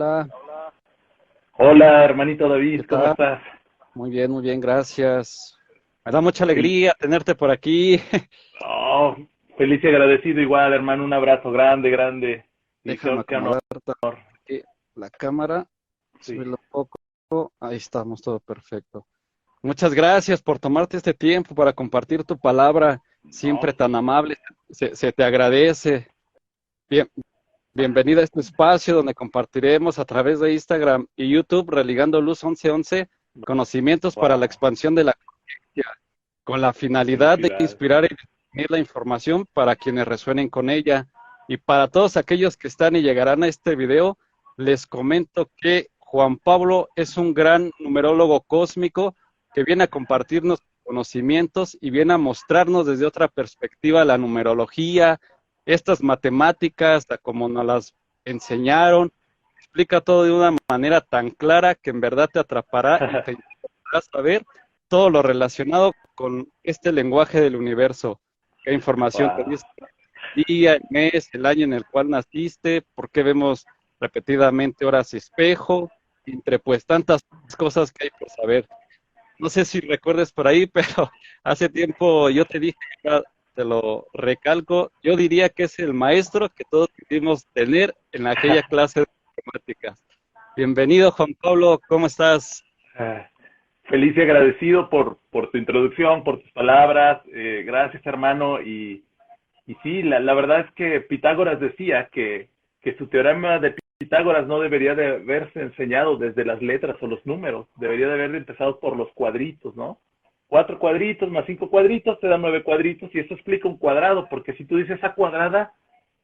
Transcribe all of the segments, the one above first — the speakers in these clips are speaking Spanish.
hola. Hola, hermanito ¿Qué David, ¿cómo tal? estás? Muy bien, gracias. Me da mucha alegría tenerte por aquí. Oh, feliz y agradecido igual, hermano. Un abrazo grande, grande. Y Déjame qué honor. acomodar aquí la cámara, Sí. subirlo un poco. Ahí estamos, todo perfecto. Muchas gracias por tomarte este tiempo para compartir tu palabra, No, siempre tan sí. amable. Se te agradece. Bien, bienvenida a este espacio donde compartiremos a través de Instagram y YouTube, Religando Luz 1111, conocimientos para la Wow, expansión de la conciencia, con la finalidad de felicidades. inspirar y difundir la información para quienes resuenen con ella. Y para todos aquellos que están y llegarán a este video, les comento que Juan Pablo es un gran numerólogo cósmico que viene a compartirnos conocimientos y viene a mostrarnos desde otra perspectiva la numerología, estas matemáticas, como nos las enseñaron, explica todo de una manera tan clara que en verdad te atrapará y te intentará saber todo lo relacionado con este lenguaje del universo. ¿Qué información te Wow. dice el día, el mes, el año en el cual naciste? ¿Por qué vemos repetidamente horas espejo? Entre pues tantas cosas que hay por saber. No sé si recuerdes por ahí, pero hace tiempo yo te dije, ya te lo recalco, yo diría que es el maestro que todos quisimos tener en aquella clase de matemáticas. Bienvenido, Juan Pablo, ¿cómo estás? Feliz y agradecido por tu introducción, por tus palabras. Gracias, hermano. Y sí, la verdad es que Pitágoras decía que su teorema de Pitágoras no debería de haberse enseñado desde las letras o los números, debería de haber empezado por los cuadritos, ¿no? 4 cuadritos más 5 cuadritos te dan 9 cuadritos y eso explica un cuadrado, porque si tú dices A cuadrada,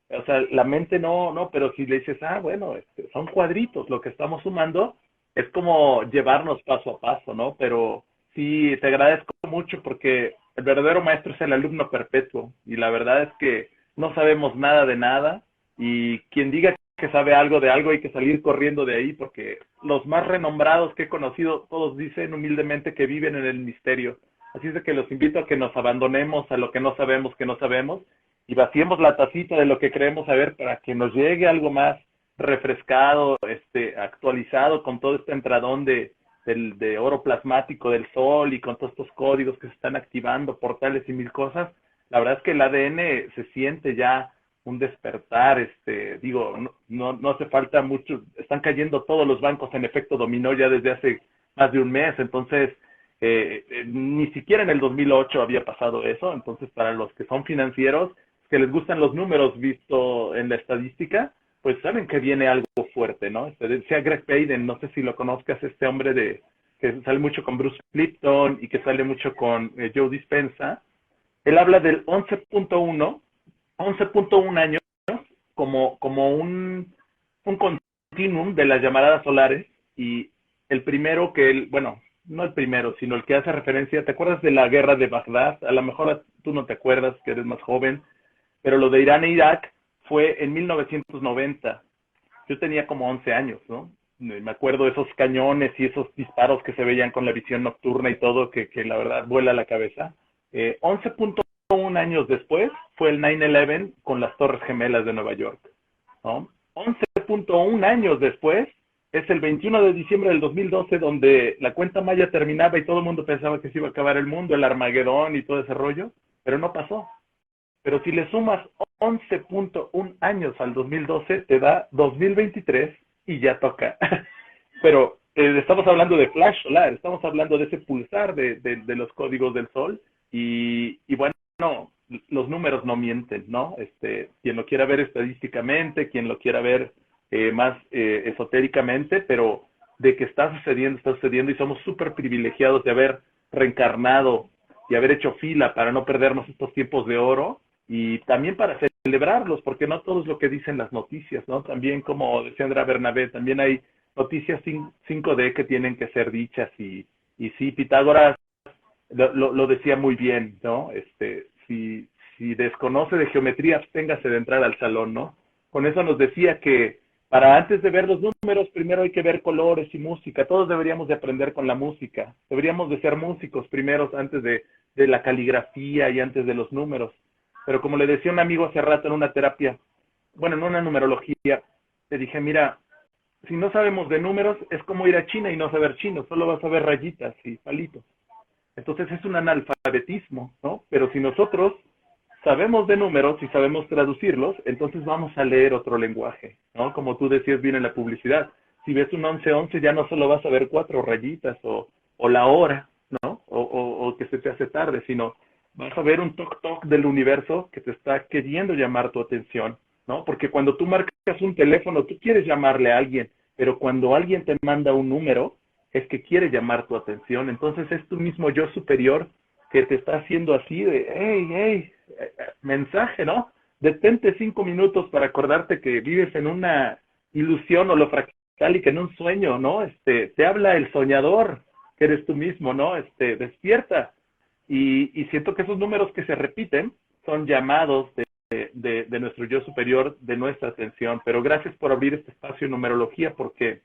o sea, la mente no, pero si le dices, bueno, son cuadritos, lo que estamos sumando es como llevarnos paso a paso, ¿no? Pero sí, te agradezco mucho porque el verdadero maestro es el alumno perpetuo y la verdad es que no sabemos nada de nada y quien diga que sabe algo de algo hay que salir corriendo de ahí porque los más renombrados que he conocido todos dicen humildemente que viven en el misterio. Así es de que los invito a que nos abandonemos a lo que no sabemos y vaciemos la tacita de lo que creemos saber para que nos llegue algo más refrescado, actualizado con todo este entradón de oro plasmático del sol y con todos estos códigos que se están activando, portales y mil cosas. La verdad es que el ADN se siente ya un despertar, digo, no hace falta mucho, están cayendo todos los bancos en efecto dominó ya desde hace más de un mes, entonces ni siquiera en el 2008 había pasado eso, entonces para los que son financieros, que les gustan los números visto en la estadística, pues saben que viene algo fuerte, ¿no? Decía Greg Payden, no sé si lo conozcas, este hombre que sale mucho con Bruce Lipton y que sale mucho con Joe Dispenza. Él habla del 11.1 años como un continuum de las llamaradas solares y el primero que él, bueno, no el primero, sino el que hace referencia, ¿te acuerdas de la guerra de Bagdad? A lo mejor tú no te acuerdas, que eres más joven, pero lo de Irán e Irak fue en 1990. Yo tenía como 11 años, ¿no? Me acuerdo de esos cañones y esos disparos que se veían con la visión nocturna y todo, que la verdad vuela la cabeza. 11.1 años después fue el 9/11 con las Torres Gemelas de Nueva York, ¿no? 11.1 años después es el 21 de diciembre del 2012 donde la cuenta maya terminaba y todo el mundo pensaba que se iba a acabar el mundo, el Armagedón y todo ese rollo, pero no pasó. Pero si le sumas 11.1 años al 2012, te da 2023 y ya toca. Pero estamos hablando de flash solar, estamos hablando de ese pulsar de los códigos del sol y bueno, no, los números no mienten, ¿no? Quien lo quiera ver estadísticamente, quien lo quiera ver más esotéricamente, pero de que está sucediendo y somos súper privilegiados de haber reencarnado y haber hecho fila para no perdernos estos tiempos de oro y también para celebrarlos, porque no todo es lo que dicen las noticias, ¿no? También, como decía Andrea Bernabé, también hay noticias 5D que tienen que ser dichas y sí, Pitágoras lo decía muy bien, ¿no? Si desconoce de geometría, absténgase de entrar al salón, ¿no? Con eso nos decía que para antes de ver los números, primero hay que ver colores y música. Todos deberíamos de aprender con la música. Deberíamos de ser músicos primero antes de la caligrafía y antes de los números. Pero como le decía un amigo hace rato en una terapia, bueno, en una numerología, le dije, mira, si no sabemos de números, es como ir a China y no saber chino, solo vas a ver rayitas y palitos. Entonces es un analfabetismo, ¿no? Pero si nosotros sabemos de números y sabemos traducirlos, entonces vamos a leer otro lenguaje, ¿no? Como tú decías bien en la publicidad. Si ves un 11-11, ya no solo vas a ver 4 rayitas o la hora, ¿no? O que se te hace tarde, sino vas a ver un toc-toc del universo que te está queriendo llamar tu atención, ¿no? Porque cuando tú marcas un teléfono, tú quieres llamarle a alguien, pero cuando alguien te manda un número, es que quiere llamar tu atención. Entonces es tu mismo yo superior que te está haciendo así de, hey, hey, mensaje, ¿no? Detente 5 minutos para acordarte que vives en una ilusión holofractal y que en un sueño, ¿no? Te habla el soñador, que eres tú mismo, ¿no? Despierta. Y siento que esos números que se repiten son llamados de nuestro yo superior, de nuestra atención. Pero gracias por abrir este espacio en numerología, porque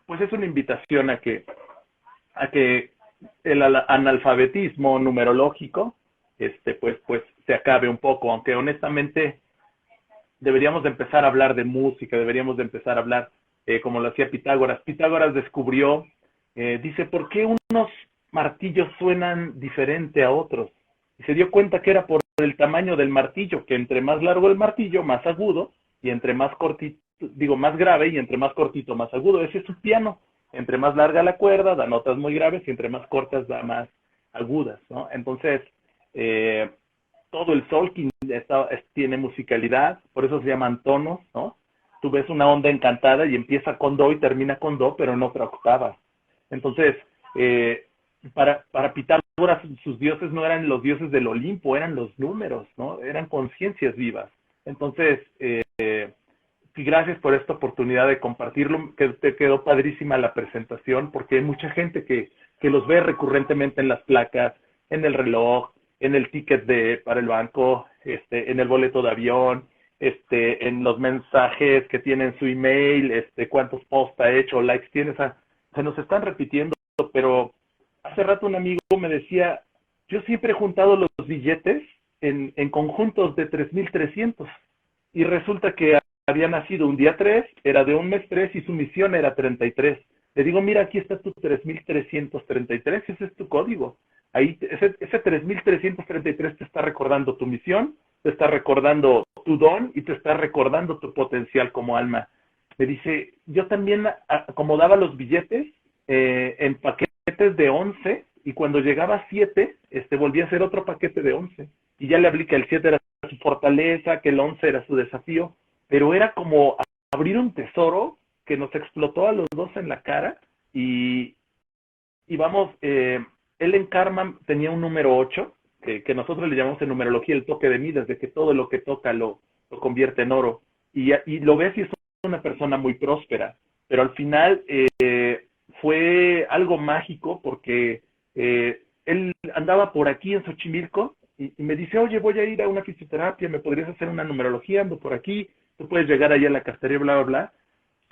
pues es una invitación a que el analfabetismo numerológico pues se acabe un poco, aunque honestamente deberíamos de empezar a hablar de música, deberíamos de empezar a hablar como lo hacía Pitágoras. Pitágoras descubrió, dice, ¿por qué unos martillos suenan diferente a otros? Y se dio cuenta que era por el tamaño del martillo, que entre más largo el martillo, más agudo, y entre más cortito, digo, más grave, y entre más cortito, más agudo. Ese es un piano. Entre más larga la cuerda, da notas muy graves, y entre más cortas, da más agudas, ¿no? Entonces, eh, todo el Tolkien tiene musicalidad, por eso se llaman tonos, ¿no? Tú ves una onda encantada y empieza con do y termina con do, pero en otra octava. Entonces, eh, para Pitágoras, sus dioses no eran los dioses del Olimpo, eran los números, ¿no? Eran conciencias vivas. Entonces, gracias por esta oportunidad de compartirlo, que te quedó padrísima la presentación, porque hay mucha gente que los ve recurrentemente en las placas, en el reloj, en el ticket para el banco, en el boleto de avión, en los mensajes que tienen su email, cuántos posts ha hecho, likes tiene, o sea, se nos están repitiendo, pero hace rato un amigo me decía, yo siempre he juntado los billetes en conjuntos de 3,300 y resulta que había nacido un día 3, era de un mes 3 y su misión era 33. Le digo, mira, aquí está tu 3,333, ese es tu código. Ahí, ese 3,333 te está recordando tu misión, te está recordando tu don y te está recordando tu potencial como alma. Me dice, yo también acomodaba los billetes en paquetes de 11 y cuando llegaba a 7, volvía a hacer otro paquete de 11. Y ya le hablé que el 7 era su fortaleza, que el 11 era su desafío, pero era como abrir un tesoro que nos explotó a los dos en la cara y vamos, él en Karma tenía un número 8, que nosotros le llamamos en numerología el toque de Midas, de que todo lo que toca lo convierte en oro. Y lo ves y es una persona muy próspera, pero al final fue algo mágico porque él andaba por aquí en Xochimilco y me dice, oye, voy a ir a una fisioterapia, ¿me podrías hacer una numerología? Ando por aquí, tú puedes llegar allá a la castería, bla, bla, bla.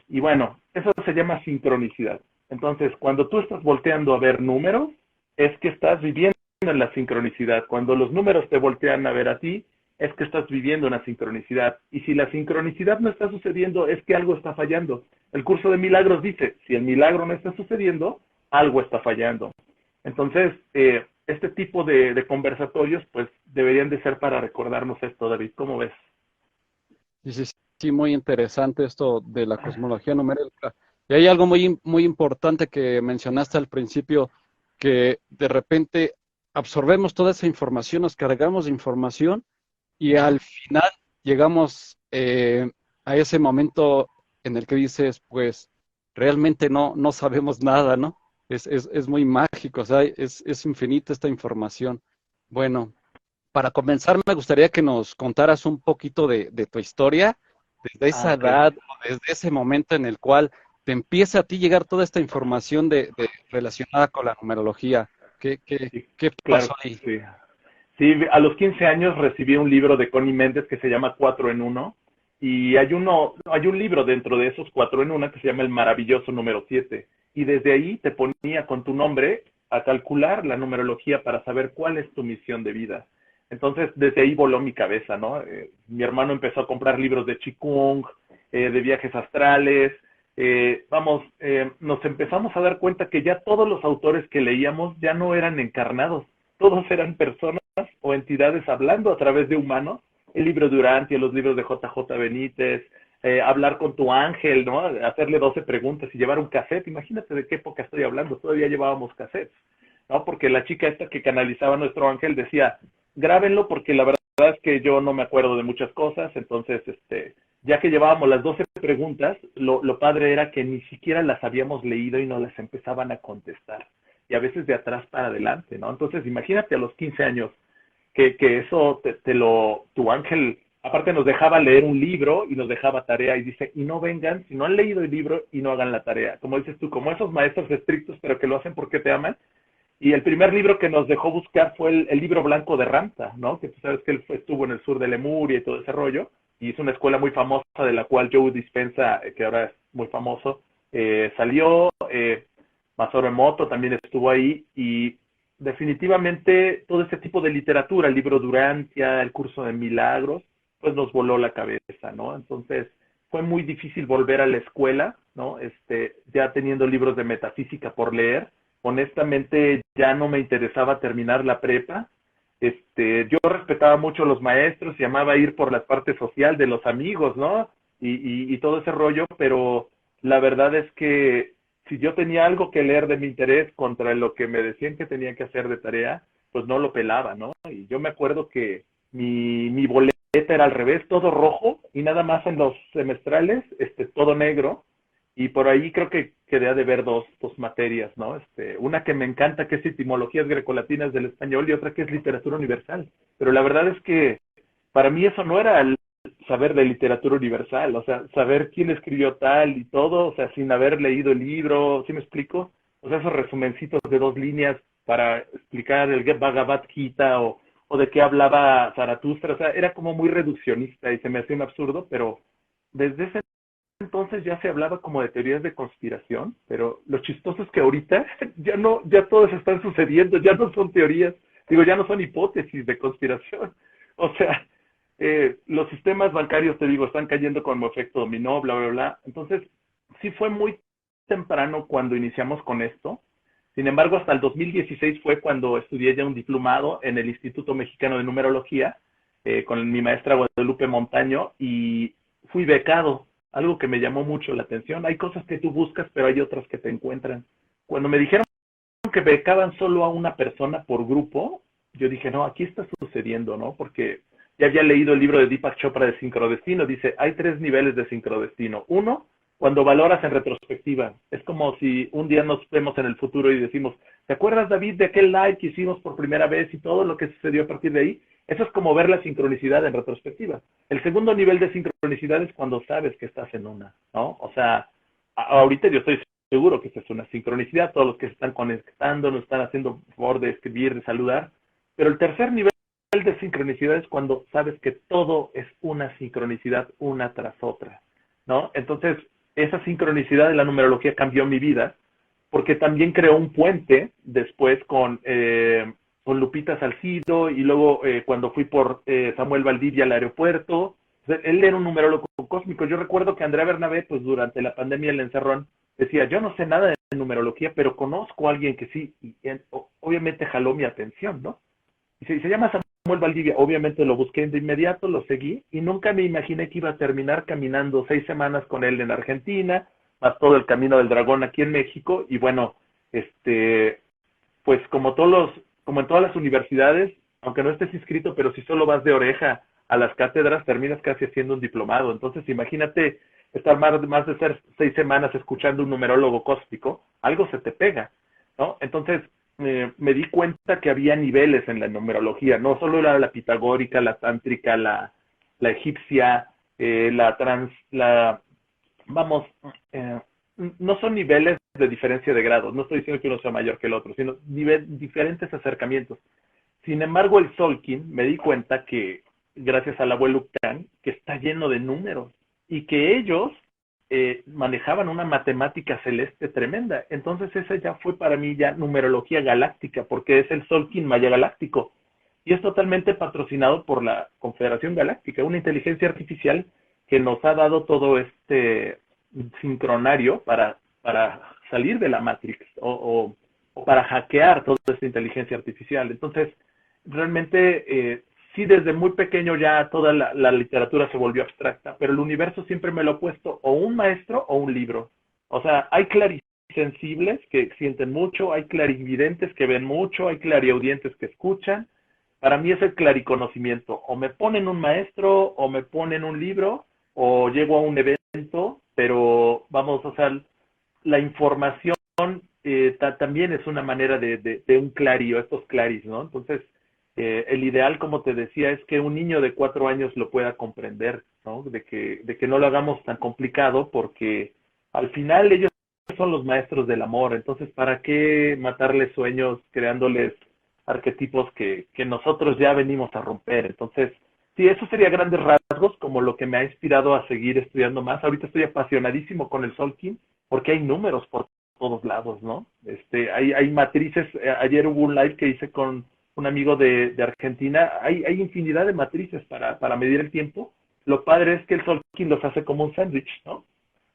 Y bueno, eso se llama sincronicidad. Entonces, cuando tú estás volteando a ver números, es que estás viviendo en la sincronicidad. Cuando los números te voltean a ver a ti, es que estás viviendo una sincronicidad. Y si la sincronicidad no está sucediendo, es que algo está fallando. El curso de milagros dice, si el milagro no está sucediendo, algo está fallando. Entonces, este tipo de conversatorios, pues, deberían de ser para recordarnos esto, David. ¿Cómo ves? Sí, sí, sí, muy interesante esto de la cosmología numérica. Y hay algo muy importante que mencionaste al principio, que de repente absorbemos toda esa información, nos cargamos de información y al final llegamos a ese momento en el que dices, pues realmente no sabemos nada, ¿no? Es muy mágico, o sea, es infinita esta información. Bueno, para comenzar, me gustaría que nos contaras un poquito de tu historia, desde esa Ok. edad o desde ese momento en el cual te empieza a ti llegar toda esta información relacionada con la numerología. Sí, ¿Qué pasó claro, ahí? sí. Sí, a los 15 años recibí un libro de Connie Méndez que se llama Cuatro en Uno. Y hay un libro dentro de esos Cuatro en Uno que se llama El Maravilloso Número 7. Y desde ahí te ponía con tu nombre a calcular la numerología para saber cuál es tu misión de vida. Entonces, desde ahí voló mi cabeza, ¿no? Mi hermano empezó a comprar libros de Qigong, de viajes astrales, nos empezamos a dar cuenta que ya todos los autores que leíamos ya no eran encarnados, todos eran personas o entidades hablando a través de humanos. El libro de Urantia, los libros de JJ Benítez, hablar con tu ángel, ¿no? Hacerle 12 preguntas y llevar un cassette. Imagínate de qué época estoy hablando, todavía llevábamos cassettes, ¿no? Porque la chica esta que canalizaba a nuestro ángel decía, grábenlo porque la verdad es que yo no me acuerdo de muchas cosas, entonces, ya que llevábamos las 12 preguntas, lo padre era que ni siquiera las habíamos leído y nos las empezaban a contestar. Y a veces de atrás para adelante, ¿no? Entonces, imagínate a los 15 años que eso tu ángel, aparte nos dejaba leer un libro y nos dejaba tarea y dice, y no vengan, si no han leído el libro y no hagan la tarea. Como dices tú, como esos maestros estrictos, pero que lo hacen porque te aman. Y el primer libro que nos dejó buscar fue el libro blanco de Ramta, ¿no? Que tú sabes que él estuvo en el sur de Lemuria y todo ese rollo, y es una escuela muy famosa de la cual Joe Dispenza, que ahora es muy famoso, salió, Masaru Emoto también estuvo ahí, y definitivamente todo este tipo de literatura, el libro Durantia, el curso de milagros, pues nos voló la cabeza, ¿no? Entonces fue muy difícil volver a la escuela, ¿no? Ya teniendo libros de metafísica por leer, honestamente ya no me interesaba terminar la prepa. Yo respetaba mucho a los maestros y amaba ir por la parte social de los amigos, ¿no? Y todo ese rollo, pero la verdad es que si yo tenía algo que leer de mi interés contra lo que me decían que tenía que hacer de tarea, pues no lo pelaba, ¿no? Y yo me acuerdo que mi boleta era al revés, todo rojo, y nada más en los semestrales, todo negro, y por ahí creo que quedé de ver dos materias, ¿no? Una que me encanta, que es etimologías grecolatinas del español, y otra que es literatura universal. Pero la verdad es que para mí eso no era el saber de literatura universal, o sea, saber quién escribió tal y todo, o sea, sin haber leído el libro, ¿sí me explico? O sea, esos resumencitos de 2 líneas para explicar el Bhagavad Gita o de qué hablaba Zaratustra, o sea, era como muy reduccionista y se me hacía un absurdo, pero desde ese entonces ya se hablaba como de teorías de conspiración, pero lo chistoso es que ahorita ya no, ya todas están sucediendo, ya no son teorías, digo, ya no son hipótesis de conspiración. O sea, los sistemas bancarios, te digo, están cayendo como efecto dominó, bla, bla, bla. Entonces, sí fue muy temprano cuando iniciamos con esto. Sin embargo, hasta el 2016 fue cuando estudié ya un diplomado en el Instituto Mexicano de Numerología, con mi maestra Guadalupe Montaño, y fui becado, algo que me llamó mucho la atención. Hay cosas que tú buscas, pero hay otras que te encuentran. Cuando me dijeron que becaban solo a una persona por grupo, yo dije, no, aquí está sucediendo, ¿no? Porque ya había leído el libro de Deepak Chopra de sincrodestino. Dice, hay 3 niveles de sincrodestino. Uno, cuando valoras en retrospectiva. Es como si un día nos vemos en el futuro y decimos, ¿te acuerdas, David, de aquel live que hicimos por primera vez y todo lo que sucedió a partir de ahí? Eso es como ver la sincronicidad en retrospectiva. El segundo nivel de sincronicidad es cuando sabes que estás en una, ¿no? O sea, ahorita yo estoy seguro que esta es una sincronicidad, todos los que se están conectando nos están haciendo favor de escribir, de saludar, pero el tercer nivel de sincronicidad es cuando sabes que todo es una sincronicidad una tras otra, ¿no? Entonces, esa sincronicidad de la numerología cambió mi vida, porque también creó un puente después con Lupita Salcido, y luego cuando fui por Samuel Valdivia al aeropuerto. O sea, él era un numerólogo cósmico. Yo recuerdo que Andrea Bernabé, pues durante la pandemia, el encerrón, decía, yo no sé nada de numerología, pero conozco a alguien que sí, y obviamente jaló mi atención, ¿no? Y se llama Samuel Valdivia. Obviamente lo busqué de inmediato, lo seguí, y nunca me imaginé que iba a terminar caminando 6 semanas con él en Argentina, más todo el camino del dragón aquí en México. Y bueno, pues como en todas las universidades, aunque no estés inscrito, pero si solo vas de oreja a las cátedras, terminas casi haciendo un diplomado. Entonces, imagínate estar más de 6 semanas escuchando un numerólogo cósmico, algo se te pega, ¿no? Entonces, me di cuenta que había niveles en la numerología, no solo era la pitagórica, la tántrica, la egipcia, vamos, eh, no son niveles de diferencia de grados, no estoy diciendo que uno sea mayor que el otro, sino diferentes acercamientos. Sin embargo, el Solkin, me di cuenta que, gracias al abuelo Khan, que está lleno de números, y que ellos manejaban una matemática celeste tremenda. Entonces esa ya fue para mí ya numerología galáctica, porque es el Solkin Maya Galáctico, y es totalmente patrocinado por la Confederación Galáctica, una inteligencia artificial que nos ha dado todo sincronario para salir de la Matrix o para hackear toda esta inteligencia artificial. Entonces, realmente, sí, desde muy pequeño ya toda la literatura se volvió abstracta, pero el universo siempre me lo ha puesto o un maestro o un libro. O sea, hay clarisensibles que sienten mucho, hay clarividentes que ven mucho, hay clariaudientes que escuchan. Para mí es el clariconocimiento. O me ponen un maestro, o me ponen un libro, o llego a un evento, pero vamos, o sea, la información también es una manera de un clario, estos claris, ¿no? Entonces, el ideal, como te decía, es que un niño de 4 años lo pueda comprender, ¿no? De que no lo hagamos tan complicado, porque al final ellos son los maestros del amor. Entonces, ¿para qué matarles sueños creándoles arquetipos que nosotros ya venimos a romper? Entonces, sí, eso sería grandes rasgos, como lo que me ha inspirado a seguir estudiando más. Ahorita estoy apasionadísimo con el Solkin, porque hay números por todos lados, ¿no? Hay matrices. Ayer hubo un live que hice con un amigo de Argentina. Hay infinidad de matrices para medir el tiempo. Lo padre es que el Solkin los hace como un sándwich, ¿no?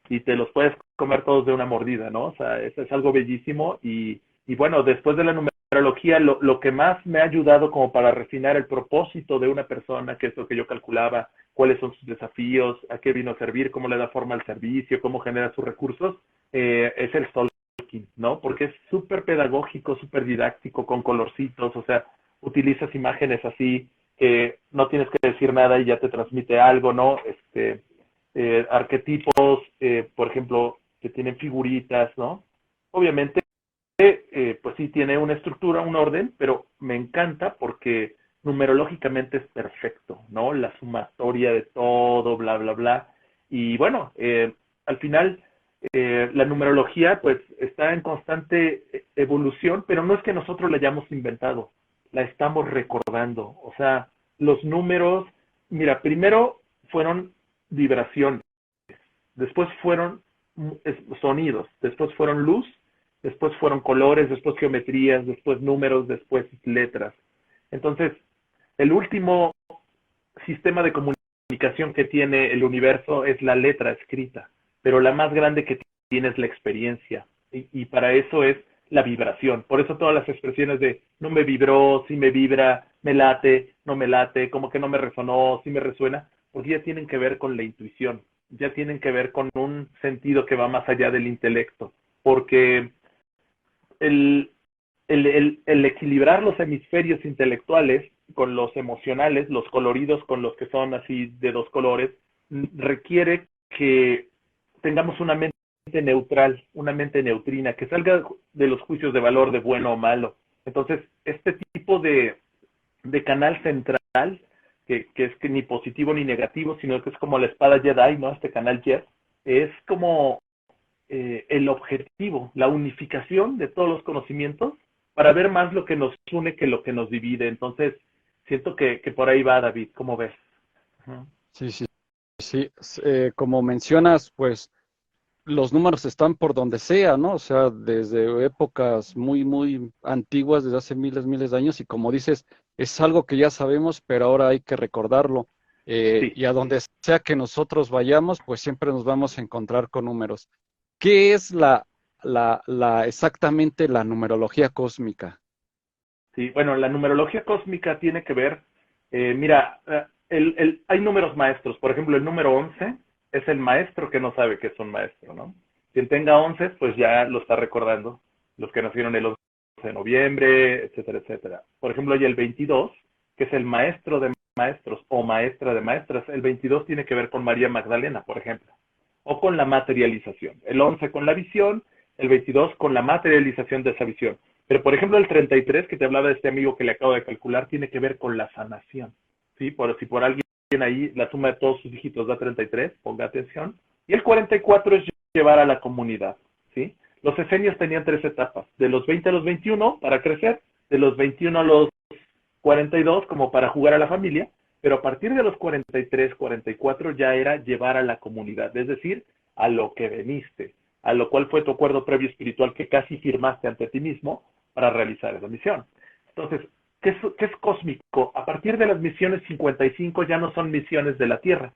Y te los puedes comer todos de una mordida, ¿no? O sea, eso es algo bellísimo. Y bueno, después de la numerología, lo que más me ha ayudado como para refinar el propósito de una persona, que es lo que yo calculaba, cuáles son sus desafíos, a qué vino a servir, cómo le da forma al servicio, cómo genera sus recursos, es el Solkin, ¿no? Porque es súper pedagógico, súper didáctico, con colorcitos. O sea, utilizas imágenes así que no tienes que decir nada y ya te transmite algo, ¿no? Arquetipos, por ejemplo, que tienen figuritas, ¿no? Obviamente, pues sí tiene una estructura, un orden, pero me encanta porque numerológicamente es perfecto, ¿no? La sumatoria de todo, bla, bla, bla. Y bueno, al final, la numerología pues está en constante evolución, pero no es que nosotros la hayamos inventado, la estamos recordando. O sea, los números, mira, primero fueron vibraciones, después fueron sonidos, después fueron luz, después fueron colores, después geometrías, después números, después letras. Entonces, el último sistema de comunicación que tiene el universo es la letra escrita, pero la más grande que tiene es la experiencia, y para eso es la vibración. Por eso todas las expresiones de no me vibró, sí me vibra, me late, no me late, como que no me resonó, sí me resuena, porque ya tienen que ver con la intuición, ya tienen que ver con un sentido que va más allá del intelecto, porque el, el equilibrar los hemisferios intelectuales con los emocionales, los coloridos con los que son así de dos colores, requiere que tengamos una mente neutral, una mente neutrina, que salga de los juicios de valor de bueno o malo. Entonces, este tipo de canal central, que es que ni positivo ni negativo, sino que es como la espada Jedi, ¿no? Este canal Jet, es como el objetivo, la unificación de todos los conocimientos para ver más lo que nos une que lo que nos divide. Entonces, siento que por ahí va, David. ¿Cómo ves? Uh-huh. Sí, sí, sí. Como mencionas, pues los números están por donde sea, ¿no? O sea, desde épocas muy, muy antiguas, desde hace miles, miles de años, y como dices, es algo que ya sabemos, pero ahora hay que recordarlo. Sí. Y a donde sea que nosotros vayamos, pues siempre nos vamos a encontrar con números. ¿Qué es exactamente la numerología cósmica? Sí, bueno, la numerología cósmica tiene que ver, mira, hay números maestros. Por ejemplo, el número 11 es el maestro que no sabe que es un maestro, ¿no? Quien tenga 11, pues ya lo está recordando. Los que nacieron el 11 de noviembre, etcétera, etcétera. Por ejemplo, hay el 22, que es el maestro de maestros o maestra de maestras. El 22 tiene que ver con María Magdalena, por ejemplo, o con la materialización. El 11 con la visión, el 22 con la materialización de esa visión. Pero, por ejemplo, el 33, que te hablaba de este amigo que le acabo de calcular, tiene que ver con la sanación, ¿sí? Si por alguien ahí la suma de todos sus dígitos da 33, ponga atención. Y el 44 es llevar a la comunidad, ¿sí? Los esenios tenían 3 etapas, de los 20 a los 21 para crecer, de los 21 a los 42 como para jugar a la familia, pero a partir de los 43, 44 ya era llevar a la comunidad, es decir, a lo que veniste, a lo cual fue tu acuerdo previo espiritual que casi firmaste ante ti mismo para realizar esa misión. Entonces, ¿qué es cósmico? A partir de las misiones 55 ya no son misiones de la Tierra.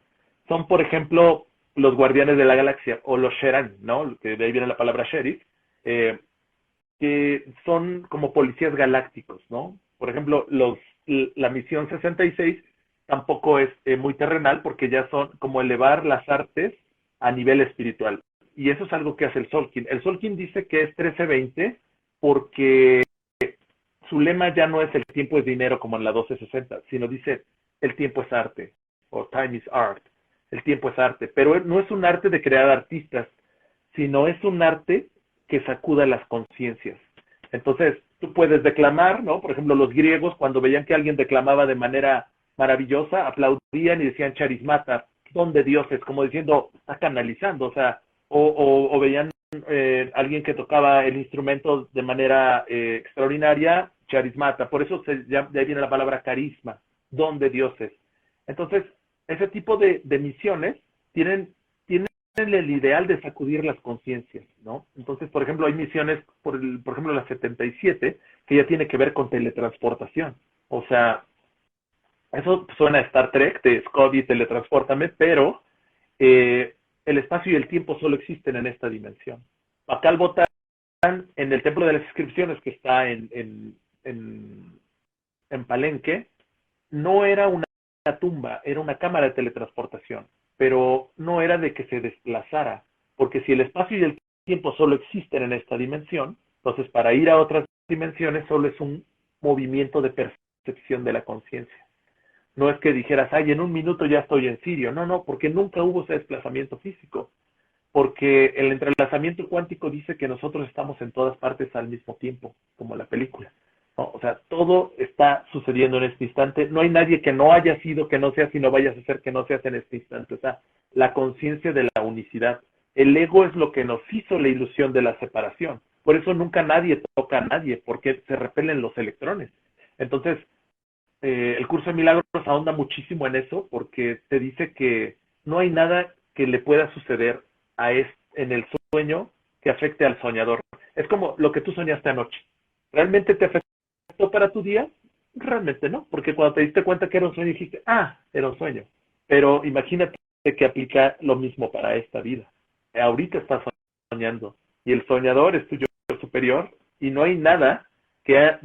Son, por ejemplo, los guardianes de la galaxia, o los Sheran, ¿no? Que de ahí viene la palabra sheriff, que son como policías galácticos, ¿no? Por ejemplo, la misión 66 tampoco es muy terrenal porque ya son como elevar las artes a nivel espiritual. Y eso es algo que hace el Solkin. El Solkin dice que es 1320 porque su lema ya no es el tiempo es dinero como en la 1260, sino dice el tiempo es arte, o time is art. El tiempo es arte, pero no es un arte de crear artistas, sino es un arte que sacuda las conciencias. Entonces, tú puedes declamar, ¿no? Por ejemplo, los griegos, cuando veían que alguien declamaba de manera maravillosa, aplaudían y decían charismata, don de dioses, como diciendo, está canalizando, o sea, o veían alguien que tocaba el instrumento de manera extraordinaria, charismata, por eso de ahí viene la palabra carisma, don de dioses. Entonces, ese tipo de misiones tienen el ideal de sacudir las conciencias, ¿no? Entonces, por ejemplo, hay misiones, por ejemplo, la 77, que ya tiene que ver con teletransportación. O sea, eso suena a Star Trek, de Scotty, teletranspórtame, pero el espacio y el tiempo solo existen en esta dimensión. Acá al Botán, en el Templo de las Inscripciones, que está en Palenque, no era una tumba, era una cámara de teletransportación, pero no era de que se desplazara, porque si el espacio y el tiempo solo existen en esta dimensión, entonces para ir a otras dimensiones solo es un movimiento de percepción de la conciencia. No es que dijeras, ay, en un minuto ya estoy en Sirio. No, no, porque nunca hubo ese desplazamiento físico. Porque el entrelazamiento cuántico dice que nosotros estamos en todas partes al mismo tiempo, como la película, ¿no? O sea, todo está sucediendo en este instante. No hay nadie que no haya sido, que no sea, si no vayas a ser, que no seas en este instante. O sea, la conciencia de la unicidad. El ego es lo que nos hizo la ilusión de la separación. Por eso nunca nadie toca a nadie, porque se repelen los electrones. Entonces, el curso de milagros ahonda muchísimo en eso, porque te dice que no hay nada que le pueda suceder en el sueño que afecte al soñador. Es como lo que tú soñaste anoche. ¿Realmente te afectó para tu día? Realmente no, porque cuando te diste cuenta que era un sueño dijiste, ah, era un sueño. Pero imagínate que aplica lo mismo para esta vida. Ahorita estás soñando y el soñador es tu yo superior y no hay nada que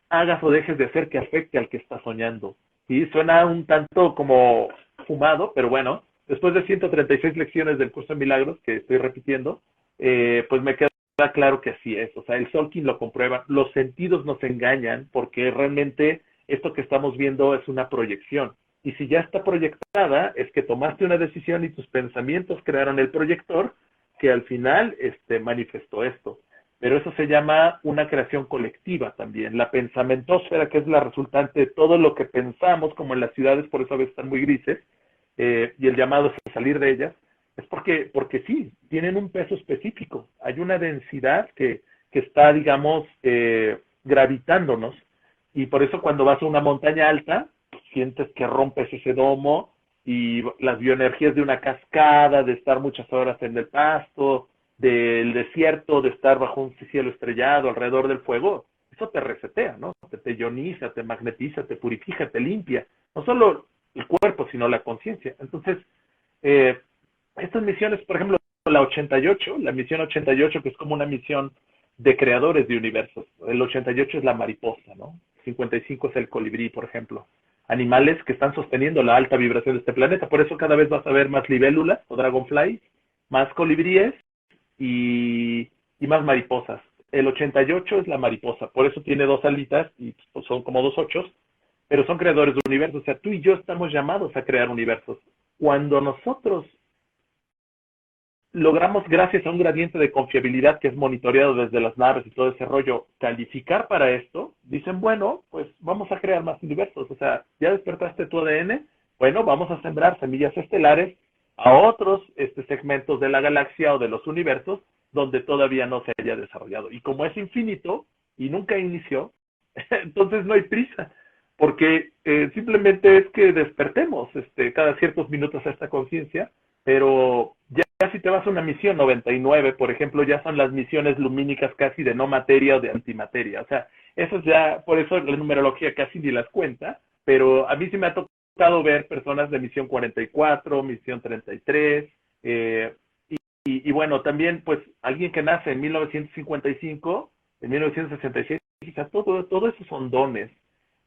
hagas o dejes de hacer que afecte al que está soñando. Y suena un tanto como fumado, pero bueno, después de 136 lecciones del curso de milagros que estoy repitiendo, pues me queda claro que así es. O sea, el Solkin lo comprueba, los sentidos nos engañan porque realmente esto que estamos viendo es una proyección. Y si ya está proyectada, es que tomaste una decisión y tus pensamientos crearon el proyector que al final manifestó esto. Pero eso se llama una creación colectiva también. La pensamentósfera, que es la resultante de todo lo que pensamos, como en las ciudades, por eso a veces están muy grises, y el llamado es a salir de ellas, es porque sí, tienen un peso específico. Hay una densidad que está, digamos, gravitándonos, y por eso cuando vas a una montaña alta, sientes que rompes ese domo, y las bioenergías de una cascada, de estar muchas horas en el pasto, del desierto, de estar bajo un cielo estrellado, alrededor del fuego, eso te resetea, ¿no? Te ioniza, te magnetiza, te purifica, te limpia. No solo el cuerpo, sino la conciencia. Entonces, estas misiones, por ejemplo, la misión 88, que es como una misión de creadores de universos. El 88 es la mariposa, ¿no? 55 es el colibrí, por ejemplo. Animales que están sosteniendo la alta vibración de este planeta. Por eso cada vez vas a ver más libélulas o dragonflies, más colibríes, y más mariposas. El 88 es la mariposa, por eso tiene dos alitas y son como dos ochos, pero son creadores de universos. O sea, tú y yo estamos llamados a crear universos. Cuando nosotros logramos, gracias a un gradiente de confiabilidad que es monitoreado desde las naves y todo ese rollo, calificar para esto, dicen, bueno, pues vamos a crear más universos. O sea, ya despertaste tu ADN, bueno, vamos a sembrar semillas estelares a otros segmentos de la galaxia o de los universos donde todavía no se haya desarrollado. Y como es infinito y nunca inició, entonces no hay prisa, porque simplemente es que despertemos cada ciertos minutos a esta conciencia, pero ya si te vas a una misión 99, por ejemplo, ya son las misiones lumínicas casi de no materia o de antimateria. O sea, eso ya, por eso la numerología casi ni las cuenta, pero a mí sí me ha tocado gustado ver personas de Misión 44, Misión 33, y bueno, también pues alguien que nace en 1955, en 1966, quizás todo eso son dones,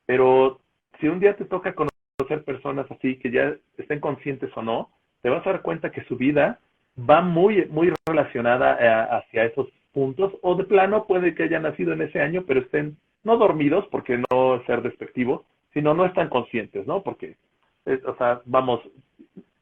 pero si un día te toca conocer personas así, que ya estén conscientes o no, te vas a dar cuenta que su vida va muy relacionada hacia esos puntos, o de plano puede que hayan nacido en ese año, pero estén no dormidos, porque no es ser despectivo, sino no están conscientes, ¿no? Porque, o sea, vamos,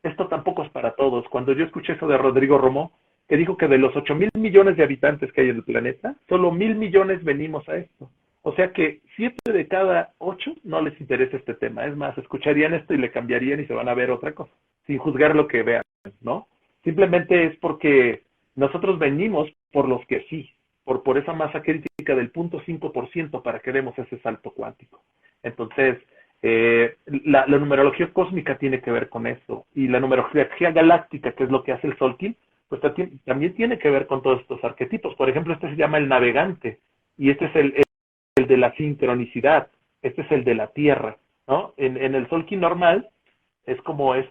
esto tampoco es para todos. Cuando yo escuché eso de Rodrigo Romo, que dijo que de los 8.000 millones de habitantes que hay en el planeta, solo 1.000 millones venimos a esto. O sea que 7 de cada 8 no les interesa este tema. Es más, escucharían esto y le cambiarían y se van a ver otra cosa, sin juzgar lo que vean, ¿no? Simplemente es porque nosotros venimos por los que sí, por esa masa crítica del 0.5% para que demos ese salto cuántico. Entonces, la numerología cósmica tiene que ver con eso, y la numerología galáctica, que es lo que hace el Solkin, pues también tiene que ver con todos estos arquetipos. Por ejemplo, este se llama el navegante, y este es el de la sincronicidad, este es el de la Tierra, ¿no? En el Solkin normal es como el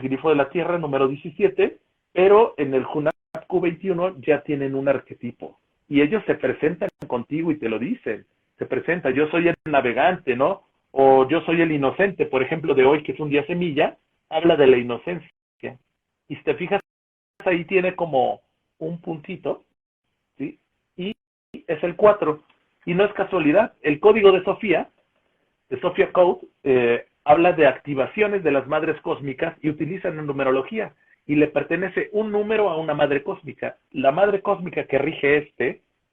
grifo de la Tierra, número 17, pero en el Hunab Q21 ya tienen un arquetipo, y ellos se presentan contigo y te lo dicen, se presenta, yo soy el navegante, ¿no? O yo soy el inocente, por ejemplo, de hoy, que es un día semilla, habla de la inocencia. Y si te fijas, ahí tiene como un puntito, ¿sí? Y es el 4. Y no es casualidad. El código de Sophia Code, habla de activaciones de las madres cósmicas y utilizan la numerología. Y le pertenece un número a una madre cósmica. La madre cósmica que rige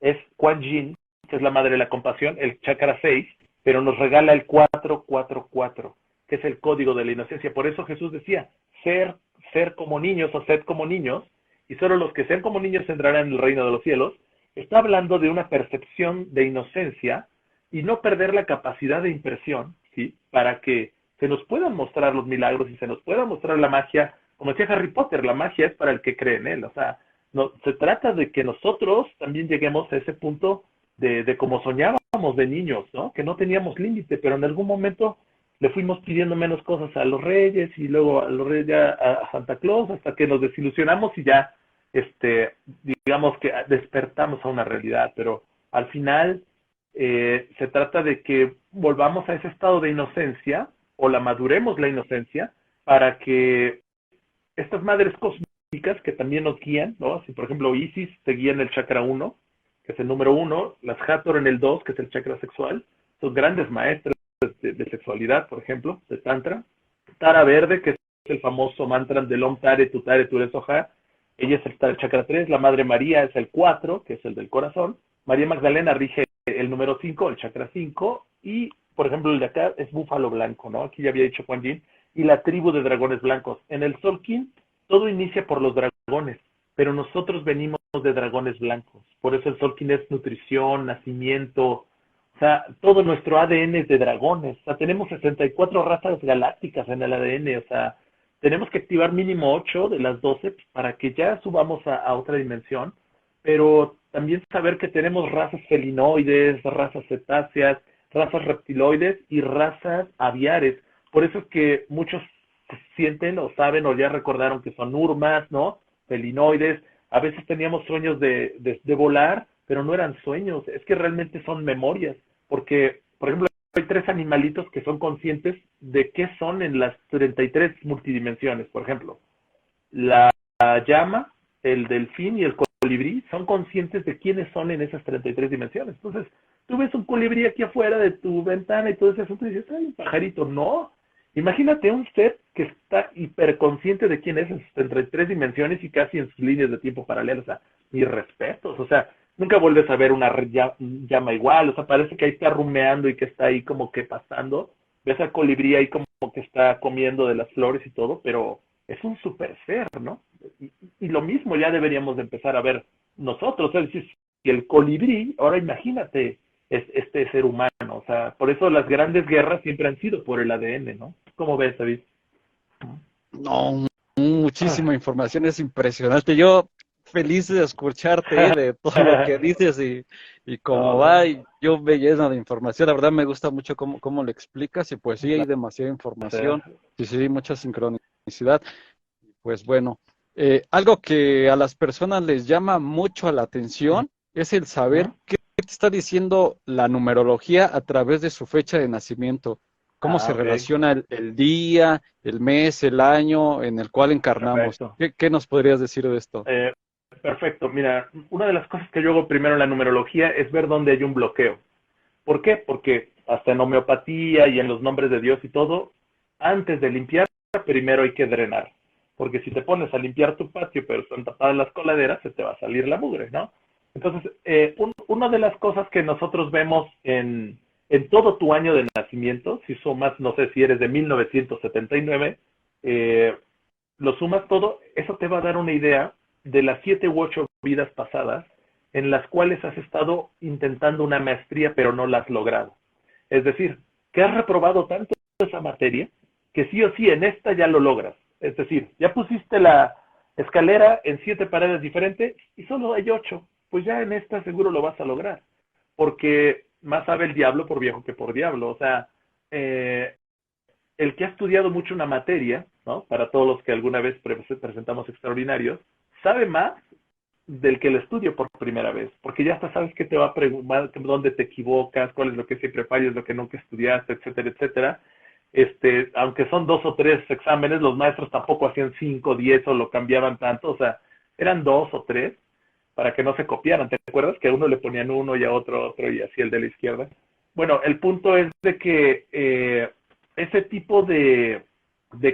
es Kuan Yin, que es la madre de la compasión, el chakra 6, pero nos regala el 444, que es el código de la inocencia. Por eso Jesús decía, ser como niños o sed como niños, y solo los que sean como niños entrarán en el reino de los cielos. Está hablando de una percepción de inocencia y no perder la capacidad de impresión, ¿sí? Para que se nos puedan mostrar los milagros y se nos pueda mostrar la magia. Como decía Harry Potter, la magia es para el que cree en él. O sea, no, se trata de que nosotros también lleguemos a ese punto de como soñábamos de niños, ¿no? Que no teníamos límite, pero en algún momento le fuimos pidiendo menos cosas a los reyes, y luego a los reyes ya a Santa Claus, hasta que nos desilusionamos y ya, digamos que despertamos a una realidad. Pero al final se trata de que volvamos a ese estado de inocencia, o la maduremos la inocencia, para que estas madres cósmicas que también nos guían, ¿no? Si por ejemplo Isis te guía en el chakra 1, que es el número 1, las Hathor en el 2, que es el chakra sexual, son grandes maestras de sexualidad, por ejemplo, de Tantra. Tara Verde, que es el famoso mantra del Om Tare Tu Tare Tu Soja, ella es el chakra 3, la Madre María es el 4, que es el del corazón, María Magdalena rige el número 5, el chakra 5, y por ejemplo el de acá es búfalo blanco, ¿no? Aquí ya había dicho Kuan Yin, y la tribu de dragones blancos. En el Solkin todo inicia por los dragones, pero nosotros venimos de dragones blancos. Por eso el Solkin es nutrición, nacimiento, o sea, todo nuestro ADN es de dragones. O sea, tenemos 64 razas galácticas en el ADN, o sea, tenemos que activar mínimo 8 de las 12 para que ya subamos a otra dimensión, pero también saber que tenemos razas felinoides, razas cetáceas, razas reptiloides y razas aviares. Por eso es que muchos sienten o saben o ya recordaron que son urmas, ¿no? Felinoides. A veces teníamos sueños de volar, pero no eran sueños, es que realmente son memorias, porque, por ejemplo, hay 3 animalitos que son conscientes de qué son en las 33 multidimensiones. Por ejemplo, la llama, el delfín y el colibrí son conscientes de quiénes son en esas 33 dimensiones. Entonces, tú ves un colibrí aquí afuera de tu ventana y todo ese asunto y dices, ¡ay, un pajarito! No. Imagínate un ser que está hiperconsciente de quién es en sus 33 dimensiones y casi en sus líneas de tiempo paralelas. O sea, mis respetos. O sea, nunca vuelves a ver una llama igual. O sea, parece que ahí está rumeando y que está ahí como que pasando. Ves al colibrí ahí como que está comiendo de las flores y todo, pero es un super ser, ¿no? Y lo mismo ya deberíamos de empezar a ver nosotros. Es decir, si el colibrí, ahora imagínate este ser humano. O sea, por eso las grandes guerras siempre han sido por el ADN, ¿no? ¿Cómo ves, David? No, muchísima información, es impresionante. Yo feliz de escucharte, de todo lo que dices y cómo va. Y yo me lleno de información. La verdad me gusta mucho cómo lo explicas y pues sí, hay demasiada información. Sí, sí, mucha sincronicidad. Pues bueno, algo que a las personas les llama mucho la atención es el saber Ujú. qué te está diciendo la numerología a través de su fecha de nacimiento, cómo se Ok, relaciona el día, el mes, el año en el cual encarnamos. perfecto. ¿Qué nos podrías decir de esto? Eh, Perfecto. Mira, una de las cosas que yo hago primero en la numerología es ver dónde hay un bloqueo. ¿Por qué? Porque hasta en homeopatía y en los nombres de Dios y todo, antes de limpiar, primero hay que drenar. Porque si te pones a limpiar tu patio, pero están tapadas las coladeras, se te va a salir la mugre, ¿no? Entonces, una de las cosas que nosotros vemos en todo tu año de nacimiento, si sumas, no sé si eres de 1979, lo sumas todo, eso te va a dar una idea de las 7 u 8 vidas pasadas en las cuales has estado intentando una maestría pero no la has logrado. Es decir, que has reprobado tanto esa materia que sí o sí en esta ya lo logras. Es decir, ya pusiste la escalera en 7 paredes diferentes y solo hay 8. Pues ya en esta seguro lo vas a lograr. Porque más sabe el diablo por viejo que por diablo. O sea, el que ha estudiado mucho una materia, ¿no? Para todos los que alguna vez presentamos extraordinarios, sabe más del que lo estudio por primera vez, porque ya hasta sabes que te va a preguntar dónde te equivocas, cuál es lo que siempre fallas, lo que nunca estudiaste, etcétera, etcétera. Aunque son 2 o 3 exámenes, los maestros tampoco hacían 5, 10 o lo cambiaban tanto, o sea, eran 2 o 3 para que no se copiaran. ¿Te acuerdas que a uno le ponían uno y a otro y así el de la izquierda? Bueno, el punto es de que ese tipo de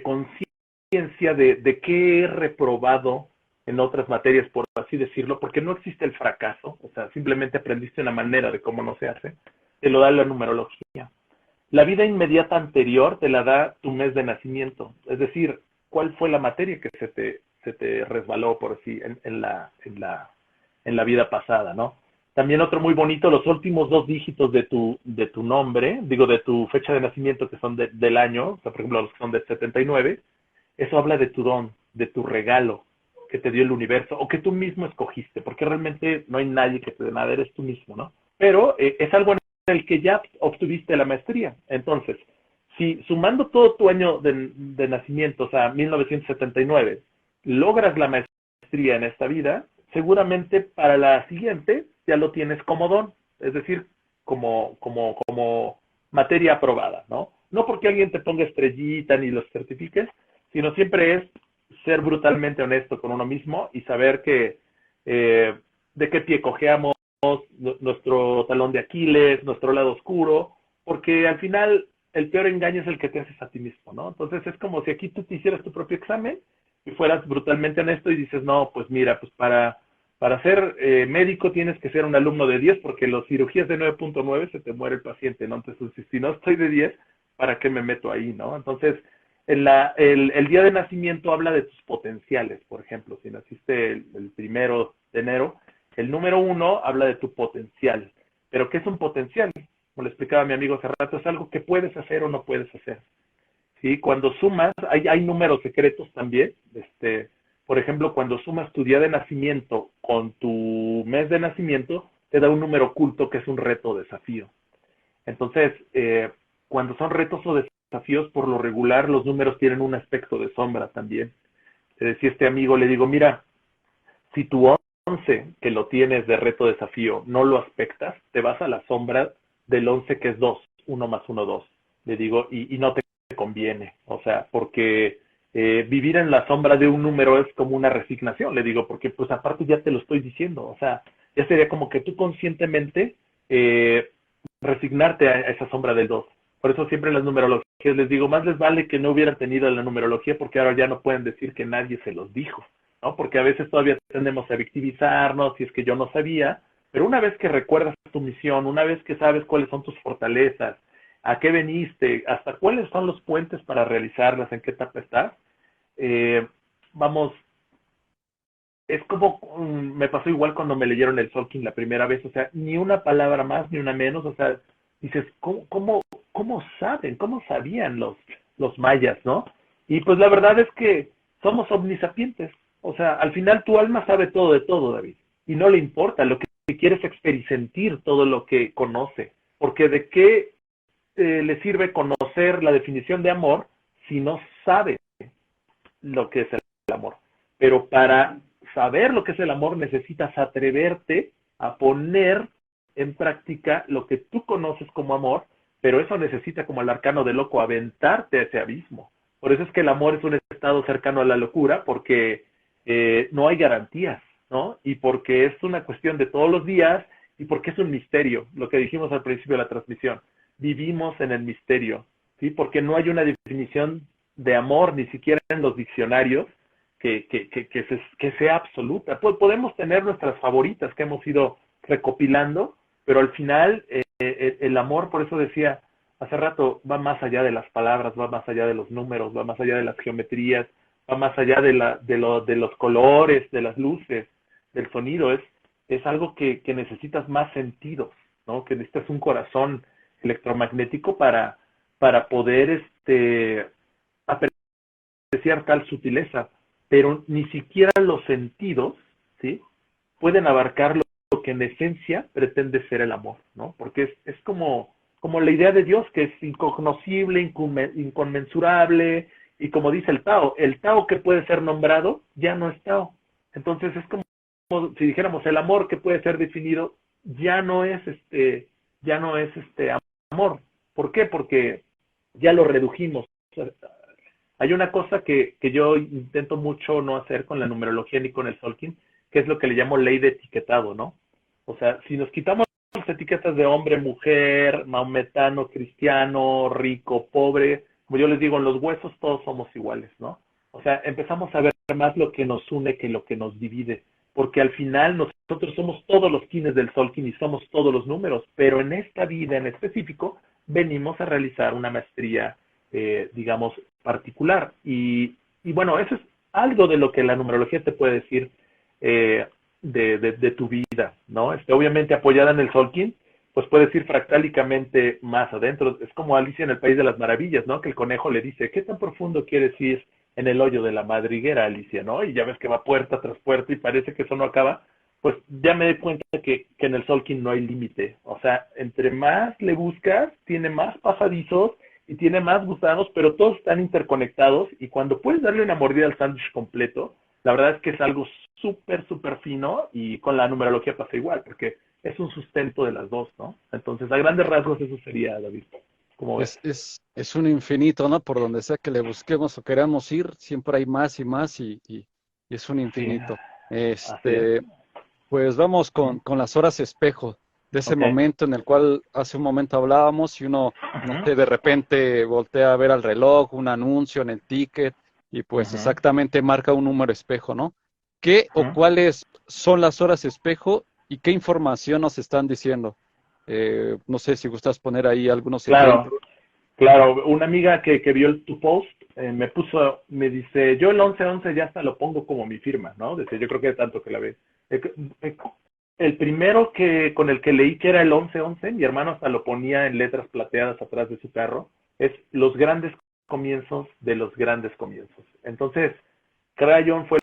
conciencia de qué he reprobado en otras materias, por así decirlo, porque no existe el fracaso, o sea, simplemente aprendiste una manera de cómo no se hace, te lo da la numerología. La vida inmediata anterior te la da tu mes de nacimiento, es decir, cuál fue la materia que se te resbaló por así en la vida pasada, ¿no? También otro muy bonito, los últimos 2 dígitos de tu nombre, digo, de tu fecha de nacimiento, que son del año, o sea, por ejemplo, los que son del 79, eso habla de tu don, de tu regalo que te dio el universo, o que tú mismo escogiste, porque realmente no hay nadie que te dé nada, eres tú mismo, ¿no? Pero es algo en el que ya obtuviste la maestría. Entonces, si sumando todo tu año de nacimiento, o sea, 1979, logras la maestría en esta vida, seguramente para la siguiente ya lo tienes como don, es decir, como materia aprobada, ¿no? No porque alguien te ponga estrellita ni los certifiques, sino siempre es ser brutalmente honesto con uno mismo y saber que de qué pie cojeamos, nuestro talón de Aquiles, nuestro lado oscuro, porque al final el peor engaño es el que te haces a ti mismo, ¿no? Entonces es como si aquí tú te hicieras tu propio examen y fueras brutalmente honesto y dices, no, pues mira, pues para ser médico tienes que ser un alumno de 10 porque los cirugías de 9.9 se te muere el paciente, ¿no? Entonces, si no estoy de 10, ¿para qué me meto ahí, no? Entonces, el día de nacimiento habla de tus potenciales, por ejemplo, si naciste el 1 de enero, el número 1 habla de tu potencial. ¿Pero qué es un potencial? Como le explicaba a mi amigo hace rato, es algo que puedes hacer o no puedes hacer. ¿Sí? Cuando sumas, hay números secretos también. Por ejemplo, cuando sumas tu día de nacimiento con tu mes de nacimiento, te da un número oculto que es un reto o desafío. Entonces, cuando son retos o desafíos, por lo regular, los números tienen un aspecto de sombra también. Le decía a este amigo, le digo, mira, si tu 11, que lo tienes de reto desafío, no lo aspectas, te vas a la sombra del 11 que es 2, 1 más 1, 2. Le digo, y no te conviene, o sea, porque vivir en la sombra de un número es como una resignación, le digo, porque pues aparte ya te lo estoy diciendo, o sea, ya sería como que tú conscientemente resignarte a esa sombra del 2. Por eso siempre en las numerologías les digo, más les vale que no hubieran tenido la numerología porque ahora ya no pueden decir que nadie se los dijo, ¿no? Porque a veces todavía tendemos a victimizarnos si es que yo no sabía, pero una vez que recuerdas tu misión, una vez que sabes cuáles son tus fortalezas, a qué veniste, hasta cuáles son los puentes para realizarlas, en qué etapa estás, vamos, es como, me pasó igual cuando me leyeron el Solking la primera vez, o sea, ni una palabra más, ni una menos, o sea, dices, ¿cómo saben, cómo sabían los mayas, ¿no? Y pues la verdad es que somos omnisapientes, O sea, al final tu alma sabe todo de todo, David, y no le importa, lo que quiere es experimentar todo lo que conoce, porque ¿de qué le sirve conocer la definición de amor si no sabe lo que es el amor? Pero para saber lo que es el amor necesitas atreverte a poner en práctica lo que tú conoces como amor, pero eso necesita, como el arcano de loco, aventarte a ese abismo. Por eso es que el amor es un estado cercano a la locura, porque no hay garantías, ¿no? Y porque es una cuestión de todos los días y porque es un misterio, lo que dijimos al principio de la transmisión. Vivimos en el misterio, ¿sí? Porque no hay una definición de amor, ni siquiera en los diccionarios, que sea absoluta. Podemos tener nuestras favoritas que hemos ido recopilando, pero al final el amor, por eso decía hace rato, va más allá de las palabras, va más allá de los números, va más allá de las geometrías, va más allá de los colores, de las luces, del sonido. Es algo que necesitas más sentidos, ¿no? Que necesitas un corazón electromagnético para poder apreciar tal sutileza, pero ni siquiera los sentidos, ¿sí? Pueden abarcar lo que en esencia pretende ser el amor, ¿no? Porque es como la idea de Dios, que es incognoscible, inconmensurable, y como dice el Tao que puede ser nombrado ya no es Tao. Entonces es como si dijéramos el amor que puede ser definido ya no es amor. ¿Por qué? Porque ya lo redujimos. O sea, hay una cosa que yo intento mucho no hacer con la numerología ni con el Solkin, que es lo que le llamo ley de etiquetado, ¿no? O sea, si nos quitamos las etiquetas de hombre, mujer, maometano, cristiano, rico, pobre, como yo les digo, en los huesos todos somos iguales, ¿no? O sea, empezamos a ver más lo que nos une que lo que nos divide, porque al final nosotros somos todos los kines del Solkin y somos todos los números, pero en esta vida en específico venimos a realizar una maestría, digamos, particular. Y bueno, eso es algo de lo que la numerología te puede decir de tu vida, ¿no? Obviamente apoyada en el Solkin, pues puedes ir fractálicamente más adentro. Es como Alicia en el País de las Maravillas, ¿no? Que el conejo le dice, ¿qué tan profundo quieres ir en el hoyo de la madriguera, Alicia, ¿no? Y ya ves que va puerta tras puerta y parece que eso no acaba. Pues ya me di cuenta que en el Solkin no hay límite. O sea, entre más le buscas, tiene más pasadizos y tiene más gusanos, pero todos están interconectados, y cuando puedes darle una mordida al sándwich completo, la verdad es que es algo súper, súper fino, y con la numerología pasa igual, porque es un sustento de las dos, ¿no? Entonces, a grandes rasgos eso sería, David. ¿Cómo ves? Es un infinito, ¿no? Por donde sea que le busquemos o queramos ir, siempre hay más y más y es un Sí, infinito. así es. Pues vamos con las horas espejo, de ese Ok. momento en el cual hace un momento hablábamos y uno, no Ujú, sé, de repente voltea a ver al reloj, un anuncio en el ticket y pues ujú, exactamente marca un número espejo, ¿no? ¿Qué o ujú. cuáles son las horas espejo y qué información nos están diciendo? No sé si gustas poner ahí algunos Claro, ejemplos. claro. Una amiga que vio tu post me dice, yo el 11-11 ya hasta lo pongo como mi firma, ¿no? Dice, yo creo que de tanto que la ve. Eh, eh, El primero con el que leí que era el 11-11, mi hermano hasta lo ponía en letras plateadas atrás de su carro, es los grandes comienzos de los grandes comienzos. Entonces, Crayon fue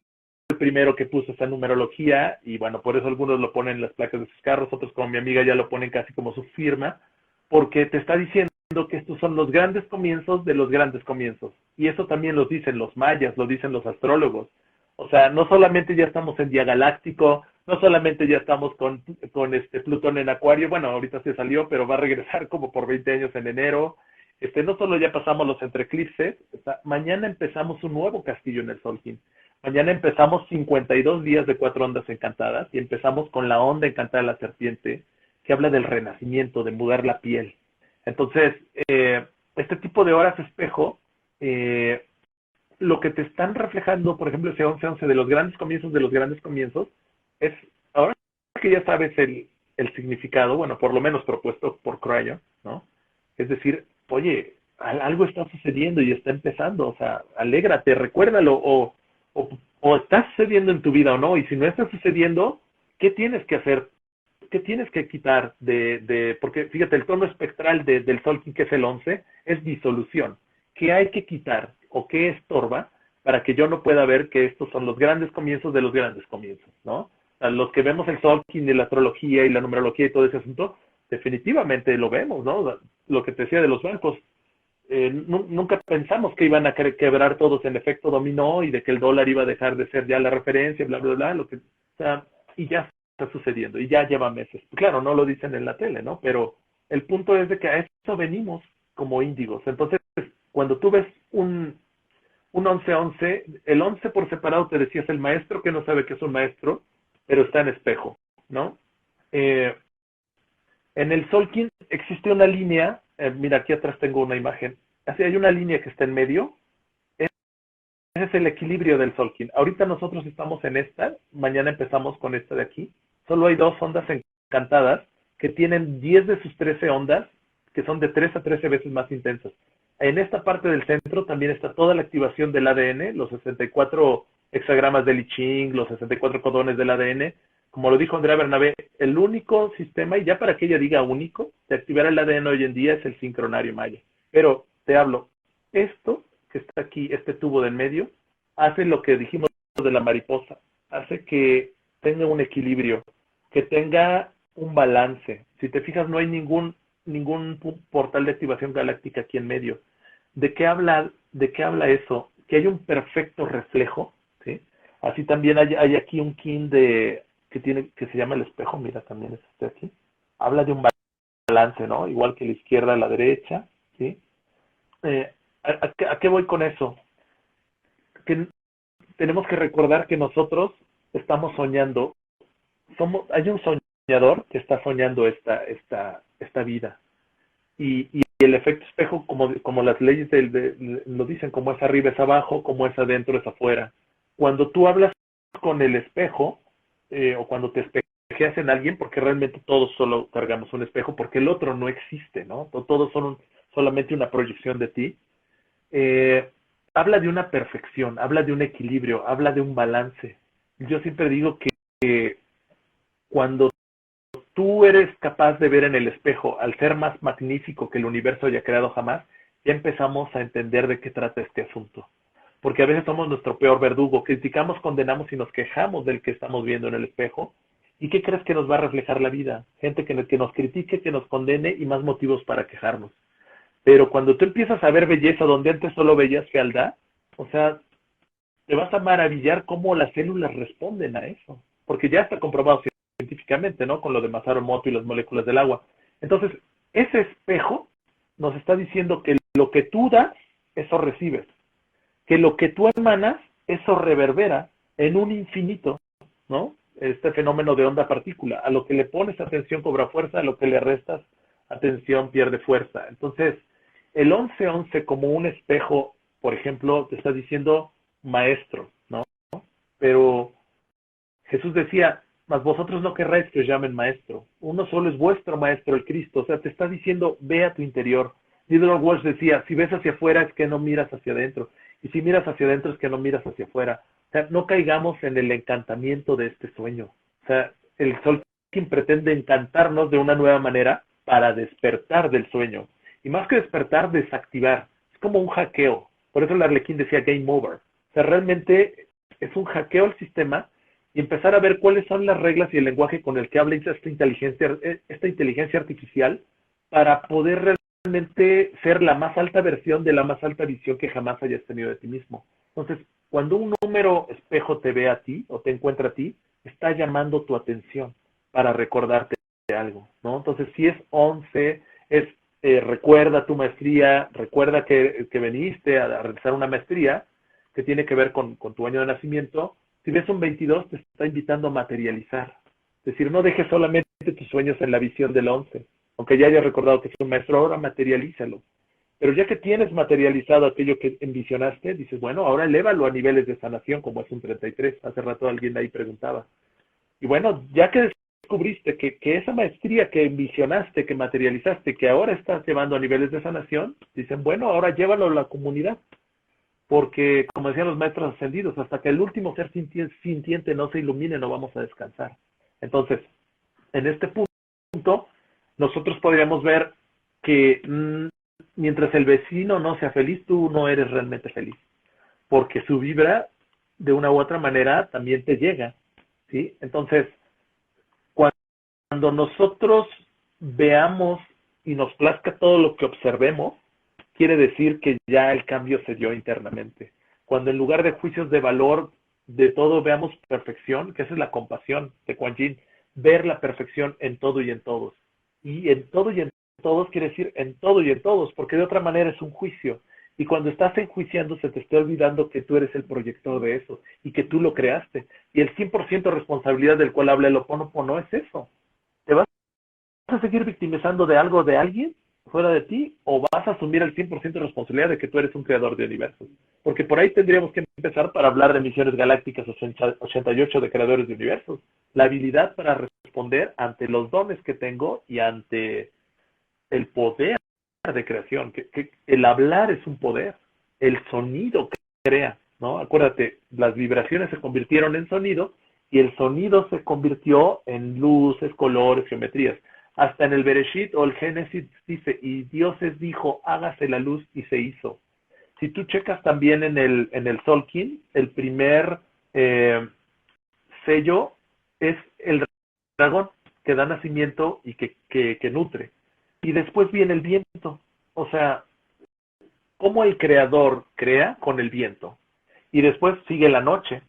el primero que puso esa numerología, y bueno, por eso algunos lo ponen en las placas de sus carros, otros como mi amiga ya lo ponen casi como su firma, porque te está diciendo que estos son los grandes comienzos de los grandes comienzos. Y eso también lo dicen los mayas, lo dicen los astrólogos. O sea, no solamente ya estamos en Día Galáctico, no solamente ya estamos con Plutón en Acuario, bueno, ahorita se salió, pero va a regresar como por 20 años en enero. No solo ya pasamos los entreclipses, mañana empezamos un nuevo castillo en el Solkin. Mañana empezamos 52 días de 4 ondas encantadas, y empezamos con la onda encantada de la serpiente, que habla del renacimiento, de mudar la piel. Entonces, este tipo de horas espejo, eh, lo que te están reflejando, por ejemplo, ese 11-11 de los grandes comienzos, es, ahora que ya sabes el significado, bueno, por lo menos propuesto por Crayon, ¿no? Es decir, oye, algo está sucediendo y está empezando, o sea, alégrate, recuérdalo, o está sucediendo en tu vida o no, y si no está sucediendo, ¿qué tienes que hacer? ¿Qué tienes que quitar porque fíjate, el tono espectral del Solkin, que es el 11, es disolución. ¿Qué hay que quitar o qué estorba para que yo no pueda ver que estos son los grandes comienzos de los grandes comienzos, ¿no? A los que vemos el Solkin y la astrología y la numerología y todo ese asunto, definitivamente lo vemos, ¿no? Lo que te decía de los bancos, nunca pensamos que iban a quebrar todos en efecto dominó y de que el dólar iba a dejar de ser ya la referencia, bla, bla, bla, o sea, y ya está sucediendo, y ya lleva meses. Claro, no lo dicen en la tele, ¿no? Pero el punto es de que a eso venimos como índigos. Entonces, cuando tú ves un 11-11, el 11 por separado te decía es el maestro que no sabe que es un maestro, pero está en espejo, ¿no? En el Solkin existe una línea, mira, aquí atrás tengo una imagen, así hay una línea que está en medio, ese es el equilibrio del Solkin. Ahorita nosotros estamos en esta, mañana empezamos con esta de aquí, solo hay 2 ondas encantadas que tienen 10 de sus 13 ondas, que son de 3 a 13 veces más intensas. En esta parte del centro también está toda la activación del ADN, los 64 hexagramas del I Ching, los 64 codones del ADN. Como lo dijo Andrea Bernabé, el único sistema, y ya para que ella diga único, de activar el ADN hoy en día es el sincronario maya. Pero te hablo, esto que está aquí, este tubo del medio, hace lo que dijimos de la mariposa, hace que tenga un equilibrio, que tenga un balance. Si te fijas, no hay ningún portal de activación galáctica aquí en medio. ¿De qué habla eso? Que hay un perfecto reflejo, ¿sí? Así también hay aquí un kin que se llama el espejo, mira, también es este aquí. Habla de un balance, ¿no? Igual que la izquierda a la derecha, ¿sí? ¿A qué voy con eso? Que tenemos que recordar que nosotros estamos soñando, hay un soñador que está soñando esta vida. Y el efecto espejo, como las leyes lo dicen, como es arriba es abajo, como es adentro es afuera. Cuando tú hablas con el espejo, o cuando te espejeas en alguien, porque realmente todos solo cargamos un espejo, porque el otro no existe, ¿no? Todos son solamente una proyección de ti. Habla de una perfección, habla de un equilibrio, habla de un balance. Yo siempre digo que cuando tú eres capaz de ver en el espejo al ser más magnífico que el universo haya creado jamás, ya empezamos a entender de qué trata este asunto. Porque a veces somos nuestro peor verdugo, criticamos, condenamos y nos quejamos del que estamos viendo en el espejo. ¿Y qué crees que nos va a reflejar la vida? Gente que nos critique, que nos condene y más motivos para quejarnos. Pero cuando tú empiezas a ver belleza donde antes solo veías fealdad, o sea, te vas a maravillar cómo las células responden a eso. Porque ya está comprobado científicamente, ¿no? Con lo de Masaru Emoto y las moléculas del agua. Entonces, ese espejo nos está diciendo que lo que tú das, eso recibes. Que lo que tú emanas, eso reverbera en un infinito, ¿no? Este fenómeno de onda-partícula. A lo que le pones atención cobra fuerza, a lo que le restas atención pierde fuerza. Entonces, el 11-11 como un espejo, por ejemplo, te está diciendo maestro, ¿no? Pero Jesús decía, mas vosotros no querráis que os llamen maestro. Uno solo es vuestro maestro, el Cristo. O sea, te está diciendo, ve a tu interior. Theodore Walsh decía, si ves hacia afuera es que no miras hacia adentro. Y si miras hacia adentro es que no miras hacia afuera. O sea, no caigamos en el encantamiento de este sueño. O sea, el sol quien pretende encantarnos de una nueva manera para despertar del sueño. Y más que despertar, desactivar. Es como un hackeo. Por eso el Arlequín decía game over. O sea, realmente es un hackeo al sistema y empezar a ver cuáles son las reglas y el lenguaje con el que habla esta inteligencia artificial para poder realmente ser la más alta versión de la más alta visión que jamás hayas tenido de ti mismo. Entonces, cuando un número espejo te ve a ti o te encuentra a ti, está llamando tu atención para recordarte de algo, ¿no? Entonces, si es 11, es recuerda tu maestría, recuerda que viniste a realizar una maestría que tiene que ver con tu año de nacimiento. Si ves un 22, te está invitando a materializar. Es decir, no dejes solamente tus sueños en la visión del 11. Aunque ya hayas recordado que es un maestro, ahora materialízalo. Pero ya que tienes materializado aquello que envisionaste, dices, bueno, ahora elévalo a niveles de sanación, como es un 33. Hace rato alguien ahí preguntaba. Y bueno, ya que descubriste que esa maestría que envisionaste, que materializaste, que ahora estás llevando a niveles de sanación, dicen, bueno, ahora llévalo a la comunidad. Porque, como decían los maestros ascendidos, hasta que el último ser sintiente no se ilumine, no vamos a descansar. Entonces, en este punto, nosotros podríamos ver que mientras el vecino no sea feliz, tú no eres realmente feliz. porque su vibra, de una u otra manera, también te llega, ¿sí? Entonces, cuando nosotros veamos y nos plazca todo lo que observemos, quiere decir que ya el cambio se dio internamente. Cuando en lugar de juicios de valor, de todo veamos perfección, que esa es la compasión de Kuan Yin, ver la perfección en todo y en todos. Y en todo y en todos quiere decir en todo y en todos, porque de otra manera es un juicio. Y cuando estás enjuiciando, se te está olvidando que tú eres el proyector de eso y que tú lo creaste. Y el 100% responsabilidad del cual habla el Ho'oponopono es eso. ¿Te vas a seguir victimizando de algo de alguien fuera de ti o vas a asumir el 100% de responsabilidad de que tú eres un creador de universos? Porque por ahí tendríamos que empezar para hablar de misiones galácticas 88 de creadores de universos. La habilidad para responder ante los dones que tengo y ante el poder de creación. Que el hablar es un poder. El sonido que crea, ¿no? Acuérdate, las vibraciones se convirtieron en sonido y el sonido se convirtió en luces, colores, geometrías. Hasta en el Bereshit o el Génesis dice, y Dioses dijo, hágase la luz y se hizo. Si tú checas también en el Solkin, el primer sello es el dragón que da nacimiento y que nutre. Y después viene el viento. O sea, cómo el creador crea con el viento. Y después sigue la noche.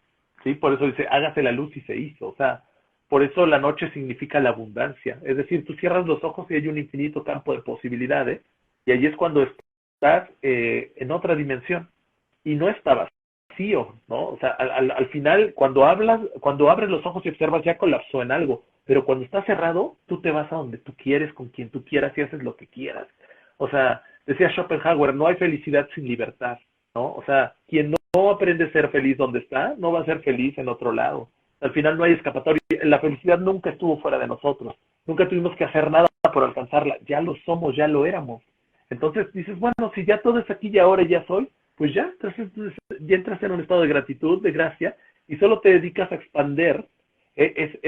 ¿Sí? Por eso dice, hágase la luz y se hizo. O sea, por eso la noche significa la abundancia. Es decir, tú cierras los ojos y hay un infinito campo de posibilidades. Y ahí es cuando estás en otra dimensión. Y no está vacío, ¿no? O sea, al final, cuando abres los ojos y observas, ya colapsó en algo. Pero cuando está cerrado, tú te vas a donde tú quieres, con quien tú quieras y haces lo que quieras. O sea, decía Schopenhauer, no hay felicidad sin libertad, ¿no? O sea, quien no aprende a ser feliz donde está, no va a ser feliz en otro lado. Al final no hay escapatoria. La felicidad nunca estuvo fuera de nosotros. Nunca tuvimos que hacer nada por alcanzarla. Ya lo somos, ya lo éramos. Entonces dices, bueno, si ya todo es aquí y ahora y ya soy, pues ya, entonces ya entras en un estado de gratitud, de gracia, y solo te dedicas a expander.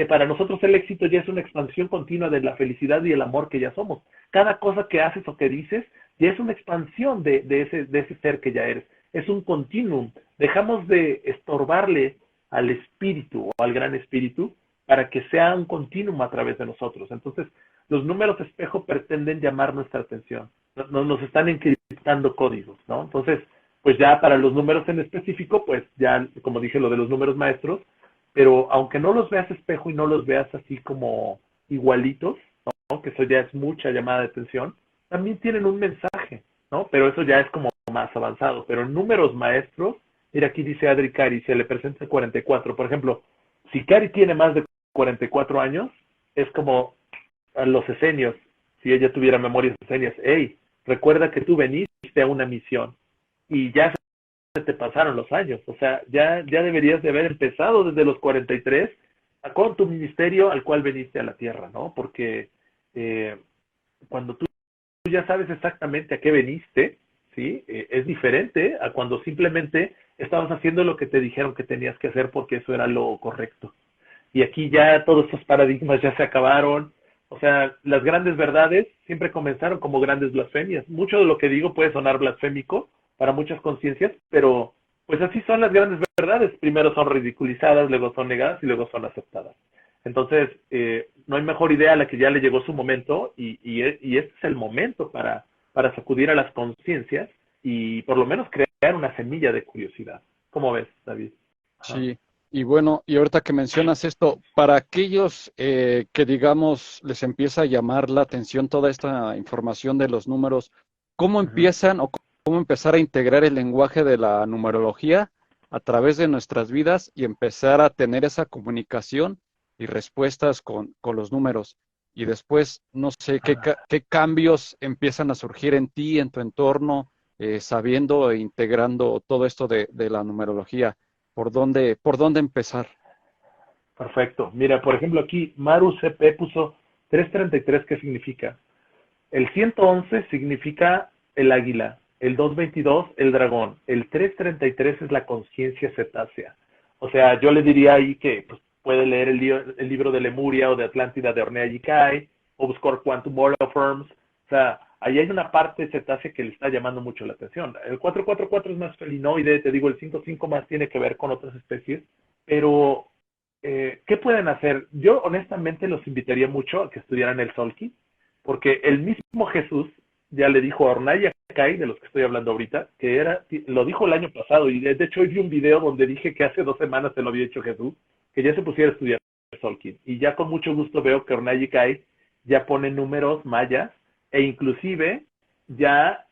Para nosotros el éxito ya es una expansión continua de la felicidad y el amor que ya somos. Cada cosa que haces o que dices ya es una expansión de ese ser que ya eres. Es un continuum. Dejamos de estorbarle al espíritu o al gran espíritu para que sea un continuum a través de nosotros. Entonces, los números espejo pretenden llamar nuestra atención. Nos están encriptando códigos, ¿no? Entonces, pues ya para los números en específico, pues ya, como dije, lo de los números maestros, pero aunque no los veas espejo y no los veas así como igualitos, ¿no? Que eso ya es mucha llamada de atención, también tienen un mensaje, ¿no? Pero eso ya es como más avanzado. Pero en números maestros, mira, aquí dice Adri Cari, se le presenta 44. Por ejemplo, si Cari tiene más de 44 años, es como a los esenios, si ella tuviera memorias esenias, hey, recuerda que tú veniste a una misión y ya se te pasaron los años, o sea, ya deberías de haber empezado desde los 43 con tu ministerio al cual veniste a la tierra, ¿no? Porque cuando tú ya sabes exactamente a qué veniste, ¿sí? Es diferente a cuando simplemente estabas haciendo lo que te dijeron que tenías que hacer porque eso era lo correcto. Y aquí ya todos esos paradigmas ya se acabaron. O sea, las grandes verdades siempre comenzaron como grandes blasfemias. Mucho de lo que digo puede sonar blasfémico para muchas conciencias, pero pues así son las grandes verdades. Primero son ridiculizadas, luego son negadas y luego son aceptadas. Entonces, no hay mejor idea a la que ya le llegó su momento y este es el momento para sacudir a las conciencias y por lo menos crear una semilla de curiosidad. ¿Cómo ves, David? Ajá. Sí, y bueno, y ahorita que mencionas esto, para aquellos que digamos les empieza a llamar la atención toda esta información de los números, ¿cómo Ujú. empiezan o cómo empezar a integrar el lenguaje de la numerología a través de nuestras vidas y empezar a tener esa comunicación y respuestas con los números? Y después, no sé, qué cambios empiezan a surgir en ti, en tu entorno, sabiendo e integrando todo esto de la numerología. Por dónde empezar? Perfecto. Mira, por ejemplo, aquí Maru CP puso 333, ¿qué significa? El 111 significa el águila, el 222 el dragón, el 333 es la conciencia cetácea. O sea, yo le diría ahí que pues, puede leer el libro de Lemuria o de Atlántida de Ornea Yikai, o buscar Quantum Holoforms. O sea, ahí hay una parte cetácea que le está llamando mucho la atención. El 444 es más felinoide, te digo, el 55 más tiene que ver con otras especies, pero ¿qué pueden hacer? Yo honestamente los invitaría mucho a que estudiaran el Solki, porque el mismo Jesús ya le dijo a Ornaya Kai, de los que estoy hablando ahorita, que lo dijo el año pasado, y de hecho hoy vi un video donde dije que hace 2 semanas se lo había dicho Jesús, que ya se pusiera a estudiar Solki. Y ya con mucho gusto veo que Ornaya Kai ya pone números mayas, e inclusive ya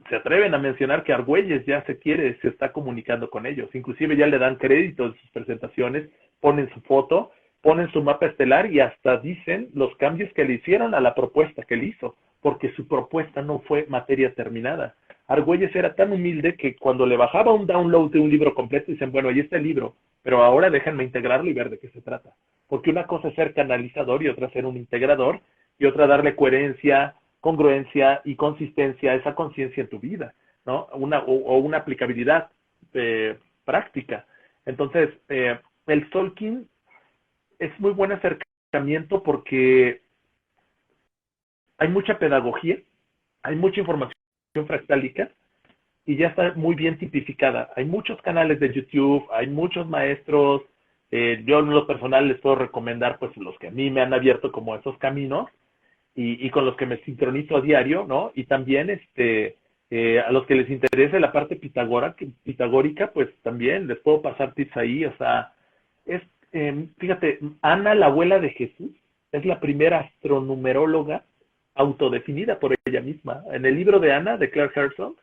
se atreven a mencionar que Argüelles ya se está comunicando con ellos. Inclusive ya le dan crédito en sus presentaciones, ponen su foto, ponen su mapa estelar y hasta dicen los cambios que le hicieron a la propuesta que él hizo, porque su propuesta no fue materia terminada. Argüelles era tan humilde que cuando le bajaba un download de un libro completo, dicen, bueno, ahí está el libro, pero ahora déjenme integrarlo y ver de qué se trata. Porque una cosa es ser canalizador y otra ser un integrador, y otra darle coherencia, congruencia y consistencia a esa conciencia en tu vida, ¿no? Una aplicabilidad práctica. Entonces, el Solking es muy buen acercamiento porque hay mucha pedagogía, hay mucha información fractálica y ya está muy bien tipificada. Hay muchos canales de YouTube, hay muchos maestros. Yo en lo personal les puedo recomendar pues los que a mí me han abierto como esos caminos y con los que me sincronizo a diario, ¿no? Y también a los que les interese la parte pitagórica, pues también les puedo pasar tips ahí. O sea, fíjate, Ana, la abuela de Jesús, es la primera astronumeróloga autodefinida por ella misma. En el libro de Ana, de Claire Herzog,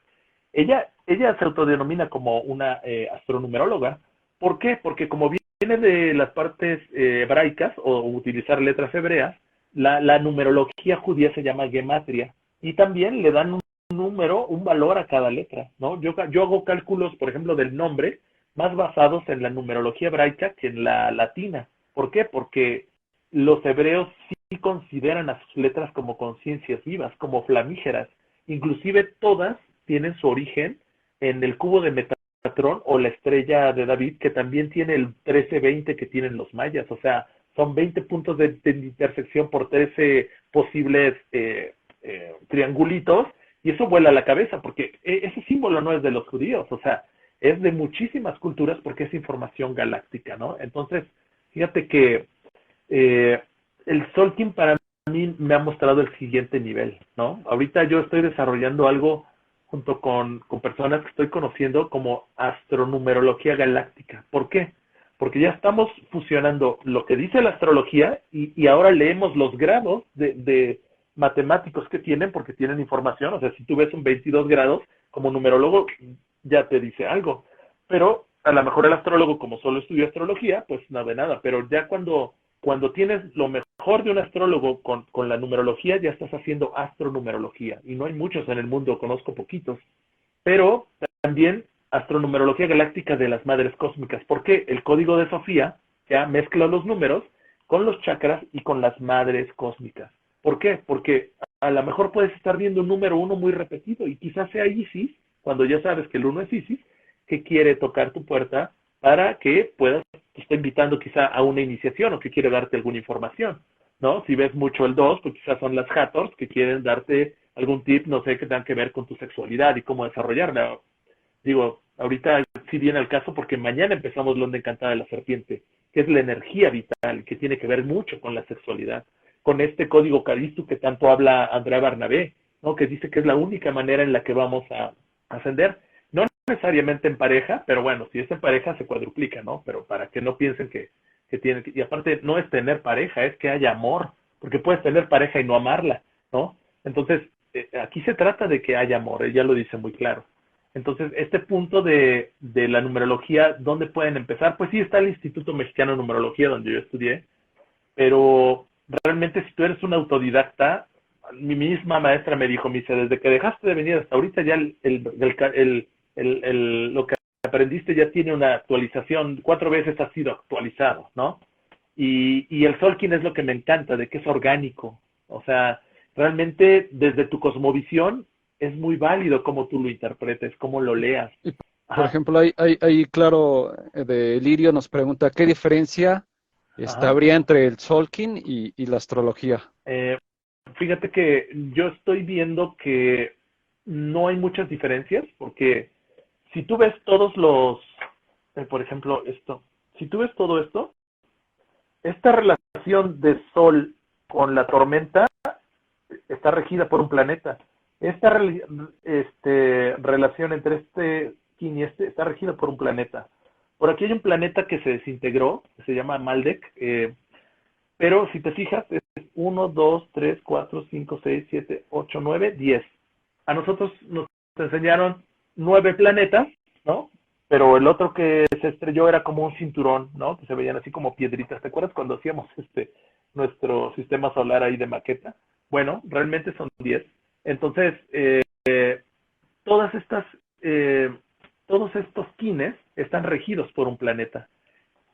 ella se autodenomina como una astronumeróloga. ¿Por qué? Porque como viene de las partes hebraicas o utilizar letras hebreas, la numerología judía se llama gematria y también le dan un número, un valor a cada letra, ¿no? Yo hago cálculos, por ejemplo, del nombre más basados en la numerología hebraica que en la latina. ¿Por qué? Porque los hebreos sí consideran a sus letras como conciencias vivas, como flamígeras. Inclusive todas tienen su origen en el cubo de Metatrón o la estrella de David, que también tiene el 13-20 que tienen los mayas. O sea, son 20 puntos de intersección por 13 posibles triangulitos, y eso vuela a la cabeza, porque ese símbolo no es de los judíos, o sea, es de muchísimas culturas porque es información galáctica, ¿no? Entonces, fíjate que el Solking para mí me ha mostrado el siguiente nivel, ¿no? Ahorita yo estoy desarrollando algo junto con personas que estoy conociendo como astronumerología galáctica. ¿Por qué? Porque ya estamos fusionando lo que dice la astrología y ahora leemos los grados de matemáticos que tienen, porque tienen información. O sea, si tú ves un 22 grados, como numerólogo ya te dice algo. Pero a lo mejor el astrólogo, como solo estudió astrología, pues no ve nada. Pero ya cuando tienes lo mejor de un astrólogo con la numerología, ya estás haciendo astronumerología. Y no hay muchos en el mundo, conozco poquitos. Pero también astronumerología galáctica de las madres cósmicas. ¿Por qué? El código de Sofía ya mezcla los números con los chakras y con las madres cósmicas. ¿Por qué? Porque a lo mejor puedes estar viendo un número 1 muy repetido y quizás sea Isis, cuando ya sabes que el 1 es Isis, que quiere tocar tu puerta para que puedas, te está invitando quizá a una iniciación o que quiere darte alguna información, ¿no? Si ves mucho el 2, pues quizás son las Hathors que quieren darte algún tip, no sé, que tengan que ver con tu sexualidad y cómo desarrollarla. Digo, ahorita sí viene al caso porque mañana empezamos la onda encantada de la serpiente, que es la energía vital, que tiene que ver mucho con la sexualidad, con este código Calisto que tanto habla Andrea Barnabé, ¿no? Que dice que es la única manera en la que vamos a ascender. No necesariamente en pareja, pero bueno, si es en pareja se cuadruplica, ¿no? Pero para que no piensen que tienen que... Y aparte no es tener pareja, es que haya amor, porque puedes tener pareja y no amarla, ¿no? Entonces, aquí se trata de que haya amor, ella lo dice muy claro. Entonces, este punto de la numerología, ¿dónde pueden empezar? Pues sí está el Instituto Mexicano de Numerología, donde yo estudié, pero realmente si tú eres un autodidacta, mi misma maestra me dijo, me dice, desde que dejaste de venir hasta ahorita ya lo que aprendiste ya tiene una actualización, 4 veces ha sido actualizado, ¿no? Y el Solkin es lo que me encanta, de que es orgánico. O sea, realmente desde tu cosmovisión es muy válido cómo tú lo interpretes, cómo lo leas. Y, por Ajá, ejemplo, ahí claro, de Lirio nos pregunta, ¿qué diferencia ajá. habría entre el Solkin y la astrología? fíjate que yo estoy viendo que no hay muchas diferencias, porque si tú ves todos los, por ejemplo, esto, si tú ves todo esto, esta relación de Sol con la tormenta está regida por un planeta. Esta relación entre este kin y este está regida por un planeta. Por aquí hay un planeta que se desintegró, que se llama Maldek, pero si te fijas, es 1, 2, 3, 4, 5, 6, 7, 8, 9, 10. A nosotros nos enseñaron 9 planetas, ¿no? Pero el otro que se estrelló era como un cinturón, ¿no? Que se veían así como piedritas. ¿Te acuerdas cuando hacíamos nuestro sistema solar ahí de maqueta? Bueno, realmente son 10. Entonces, todas estas, eh, todos estos kines están regidos por un planeta.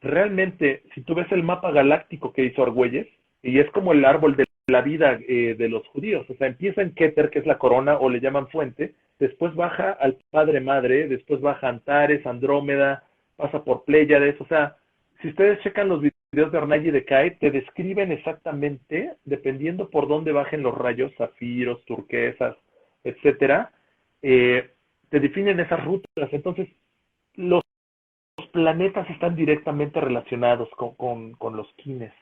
Realmente, si tú ves el mapa galáctico que hizo Argüelles, y es como el árbol de la vida de los judíos, o sea, empieza en Keter, que es la corona, o le llaman fuente, después baja al Padre Madre, después baja a Antares, Andrómeda, pasa por Pléyades, o sea, si ustedes checan los videos de Arnay y de Kai, te describen exactamente, dependiendo por dónde bajen los rayos, zafiros, turquesas, etcétera, te definen esas rutas. Entonces, los planetas están directamente relacionados con los kines.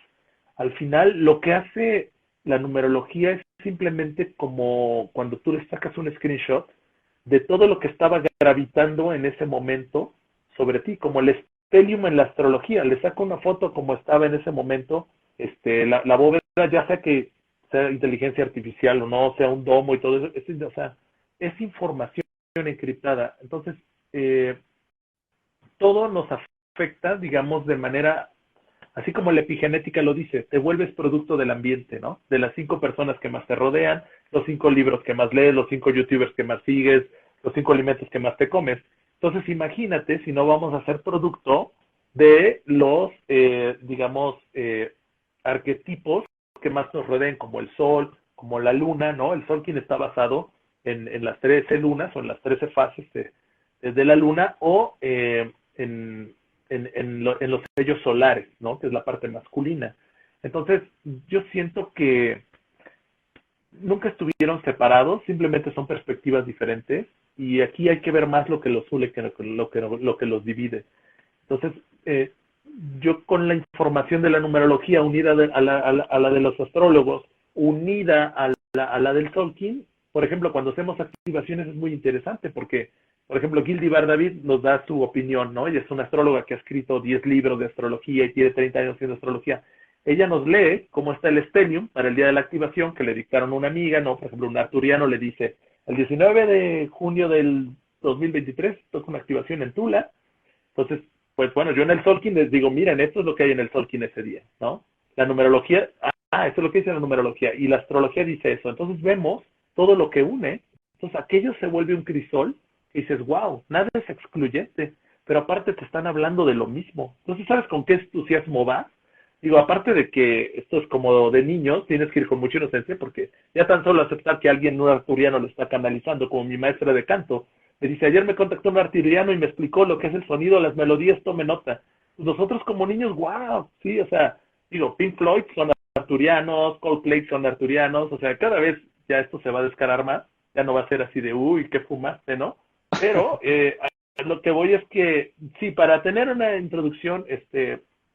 Al final, lo que hace la numerología es simplemente como cuando tú le sacas un screenshot de todo lo que estaba gravitando en ese momento sobre ti, como el estelium en la astrología. Le saco una foto como estaba en ese momento, la bóveda, ya sea que sea inteligencia artificial o no, sea un domo y todo eso, o sea, es información encriptada. Entonces, todo nos afecta, digamos, de manera, así como la epigenética lo dice, te vuelves producto del ambiente, ¿no? De las 5 personas que más te rodean, los 5 libros que más lees, los 5 youtubers que más sigues, los 5 alimentos que más te comes. Entonces, imagínate si no vamos a ser producto de los, digamos, arquetipos que más nos rodeen, como el sol, como la luna, ¿no? El sol, quien está basado en las 13 lunas o en las 13 fases de la luna, o en los sellos solares, ¿no? Que es la parte masculina. Entonces, yo siento que nunca estuvieron separados, simplemente son perspectivas diferentes, y aquí hay que ver más lo que los une que lo que los divide. Entonces, yo con la información de la numerología unida a la de los astrólogos, unida a la del Tolkien, por ejemplo, cuando hacemos activaciones es muy interesante porque, por ejemplo, Gildy David nos da su opinión, ¿no? Ella es una astróloga que ha escrito 10 libros de astrología y tiene 30 años haciendo astrología. Ella nos lee cómo está el stellium para el día de la activación que le dictaron una amiga, ¿no? Por ejemplo, un arturiano le dice, el 19 de junio del 2023 toca una activación en Tula. Entonces, pues bueno, yo en el Tolkien les digo, miren, esto es lo que hay en el Tolkien ese día, ¿no? La numerología, esto es lo que dice la numerología, y la astrología dice eso. Entonces vemos todo lo que une. Entonces aquello se vuelve un crisol y dices, wow, nada es excluyente, pero aparte te están hablando de lo mismo. Entonces, ¿sabes con qué entusiasmo vas? Digo, aparte de que esto es como de niños, tienes que ir con mucha inocencia, porque ya tan solo aceptar que alguien no arturiano lo está canalizando, como mi maestra de canto, me dice, ayer me contactó un arturiano y me explicó lo que es el sonido, las melodías, tome nota. Pues nosotros como niños, wow, sí, o sea, digo, Pink Floyd son arturianos, Coldplay son arturianos, o sea, cada vez ya esto se va a descarar más, ya no va a ser así de, uy, ¿qué fumaste, no? Pero lo que voy es que, sí, para tener una introducción,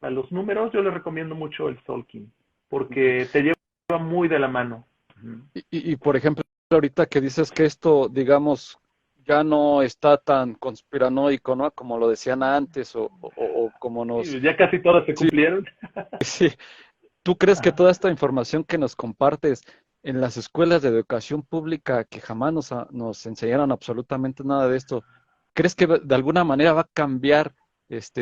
a los números, yo les recomiendo mucho el Tolkien, porque te lleva muy de la mano. Uh-huh. Por ejemplo, ahorita que dices que esto, digamos, ya no está tan conspiranoico, ¿no? Como lo decían antes, o como nos... Sí, ya casi todas se Sí, cumplieron. sí. ¿Tú crees que Ajá. toda esta información que nos compartes en las escuelas de educación pública, que jamás nos enseñaron absolutamente nada de esto, crees que de alguna manera va a cambiar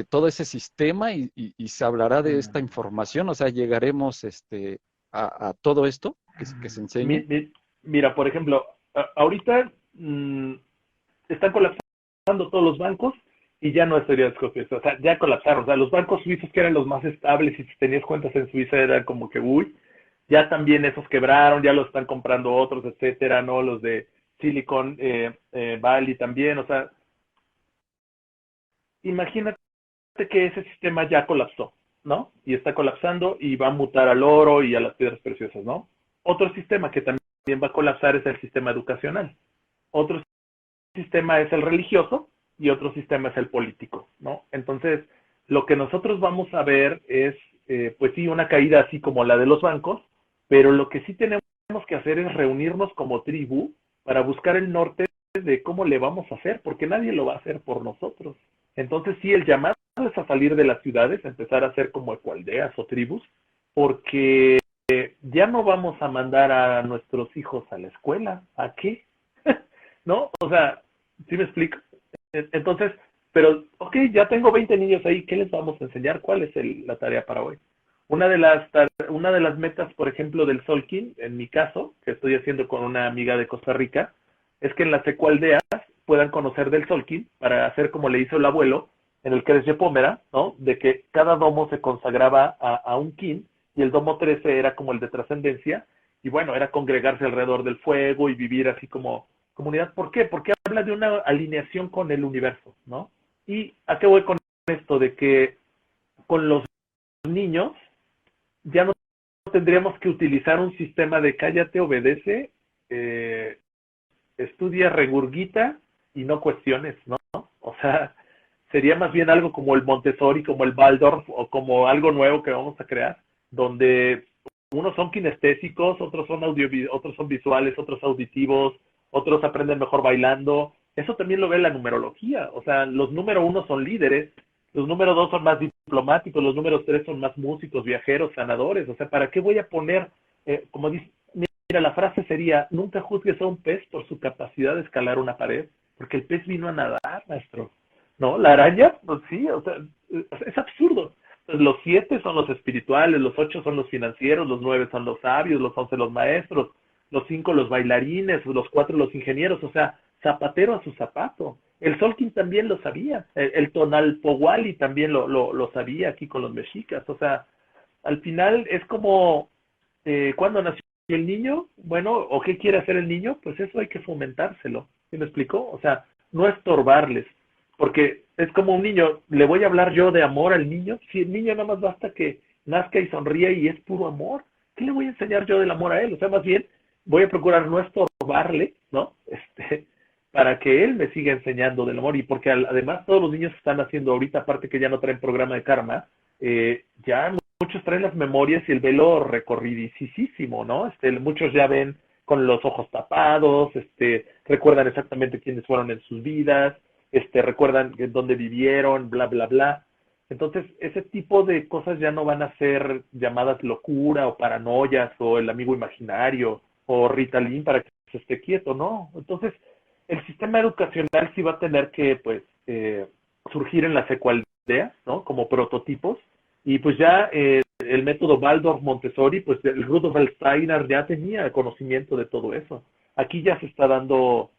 todo ese sistema y se hablará de esta información? O sea, llegaremos a todo esto que se enseña. Mi, mi, mira, por ejemplo, ahorita están colapsando todos los bancos y ya no es teoría de conspiración. O sea, ya colapsaron. O sea, los bancos suizos que eran los más estables y si tenías cuentas en Suiza eran como que, uy, ya también esos quebraron, ya los están comprando otros, etcétera, ¿no? Los de Silicon Valley también. O sea, imagínate que ese sistema ya colapsó, ¿no? Y está colapsando y va a mutar al oro y a las piedras preciosas, ¿no? Otro sistema que también va a colapsar es el sistema educacional. Otro sistema es el religioso y otro sistema es el político, ¿no? Entonces, lo que nosotros vamos a ver es, pues sí, una caída así como la de los bancos, pero lo que sí tenemos que hacer es reunirnos como tribu para buscar el norte de cómo le vamos a hacer, porque nadie lo va a hacer por nosotros. Entonces, sí, el llamado es a salir de las ciudades, a empezar a hacer como ecoaldeas o tribus, porque ya no vamos a mandar a nuestros hijos a la escuela. ¿A qué? ¿No? O sea, ¿sí me explico? Entonces, pero, ok, ya tengo 20 niños ahí, ¿qué les vamos a enseñar? ¿Cuál es la tarea para hoy? Una de las metas, por ejemplo, del Solkin, en mi caso, que estoy haciendo con una amiga de Costa Rica, es que en las ecoaldeas puedan conocer del Solkin para hacer como le hizo el abuelo en el Cresce Pómera, ¿no? De que cada domo se consagraba a un kin y el domo 13 era como el de trascendencia y bueno, era congregarse alrededor del fuego y vivir así como comunidad. ¿Por qué? Porque habla de una alineación con el universo, ¿no? ¿Y a qué voy con esto? De que con los niños ya no tendríamos que utilizar un sistema de cállate, obedece, estudia, regurgita y no cuestiones, ¿no? O sea, sería más bien algo como el Montessori, como el Waldorf o como algo nuevo que vamos a crear, donde unos son kinestésicos, otros son otros son visuales, otros auditivos, otros aprenden mejor bailando. Eso también lo ve la numerología. O sea, los número 1 son líderes, los número 2 son más diplomáticos, los números 3 son más músicos, viajeros, sanadores. O sea, ¿para qué voy a poner, como dice, mira, la frase sería, nunca juzgues a un pez por su capacidad de escalar una pared, porque el pez vino a nadar, maestro. ¿No? La araña, pues sí, o sea, es absurdo. Entonces, los 7 son los espirituales, los 8 son los financieros, los 9 son los sabios, los 11 los maestros, los 5 los bailarines, los 4 los ingenieros, o sea, zapatero a su zapato. El Solkin también lo sabía, el Tonalpohualli también lo sabía aquí con los mexicas, o sea, al final es como, ¿cuándo nació el niño? Bueno, ¿o qué quiere hacer el niño? Pues eso hay que fomentárselo, ¿sí me explicó? O sea, no estorbarles, porque es como un niño, ¿le voy a hablar yo de amor al niño? Si el niño nada más basta que nazca y sonríe y es puro amor, ¿qué le voy a enseñar yo del amor a él? O sea, más bien voy a procurar no estorbarle, ¿no? Para que él me siga enseñando del amor y porque además todos los niños que están haciendo ahorita, aparte que ya no traen programa de karma, ya muchos traen las memorias y el velo recorridísimo, ¿no? Muchos ya ven con los ojos tapados, recuerdan exactamente quiénes fueron en sus vidas, recuerdan dónde vivieron, bla, bla, bla. Entonces, ese tipo de cosas ya no van a ser llamadas locura o paranoias o el amigo imaginario o Ritalin para que se esté quieto, ¿no? Entonces, el sistema educacional sí va a tener que, pues, surgir en las ecoaldeas, ¿no? Como prototipos. Y pues ya el método Waldorf Montessori, pues el Rudolf Steiner ya tenía conocimiento de todo eso. Aquí ya se está dando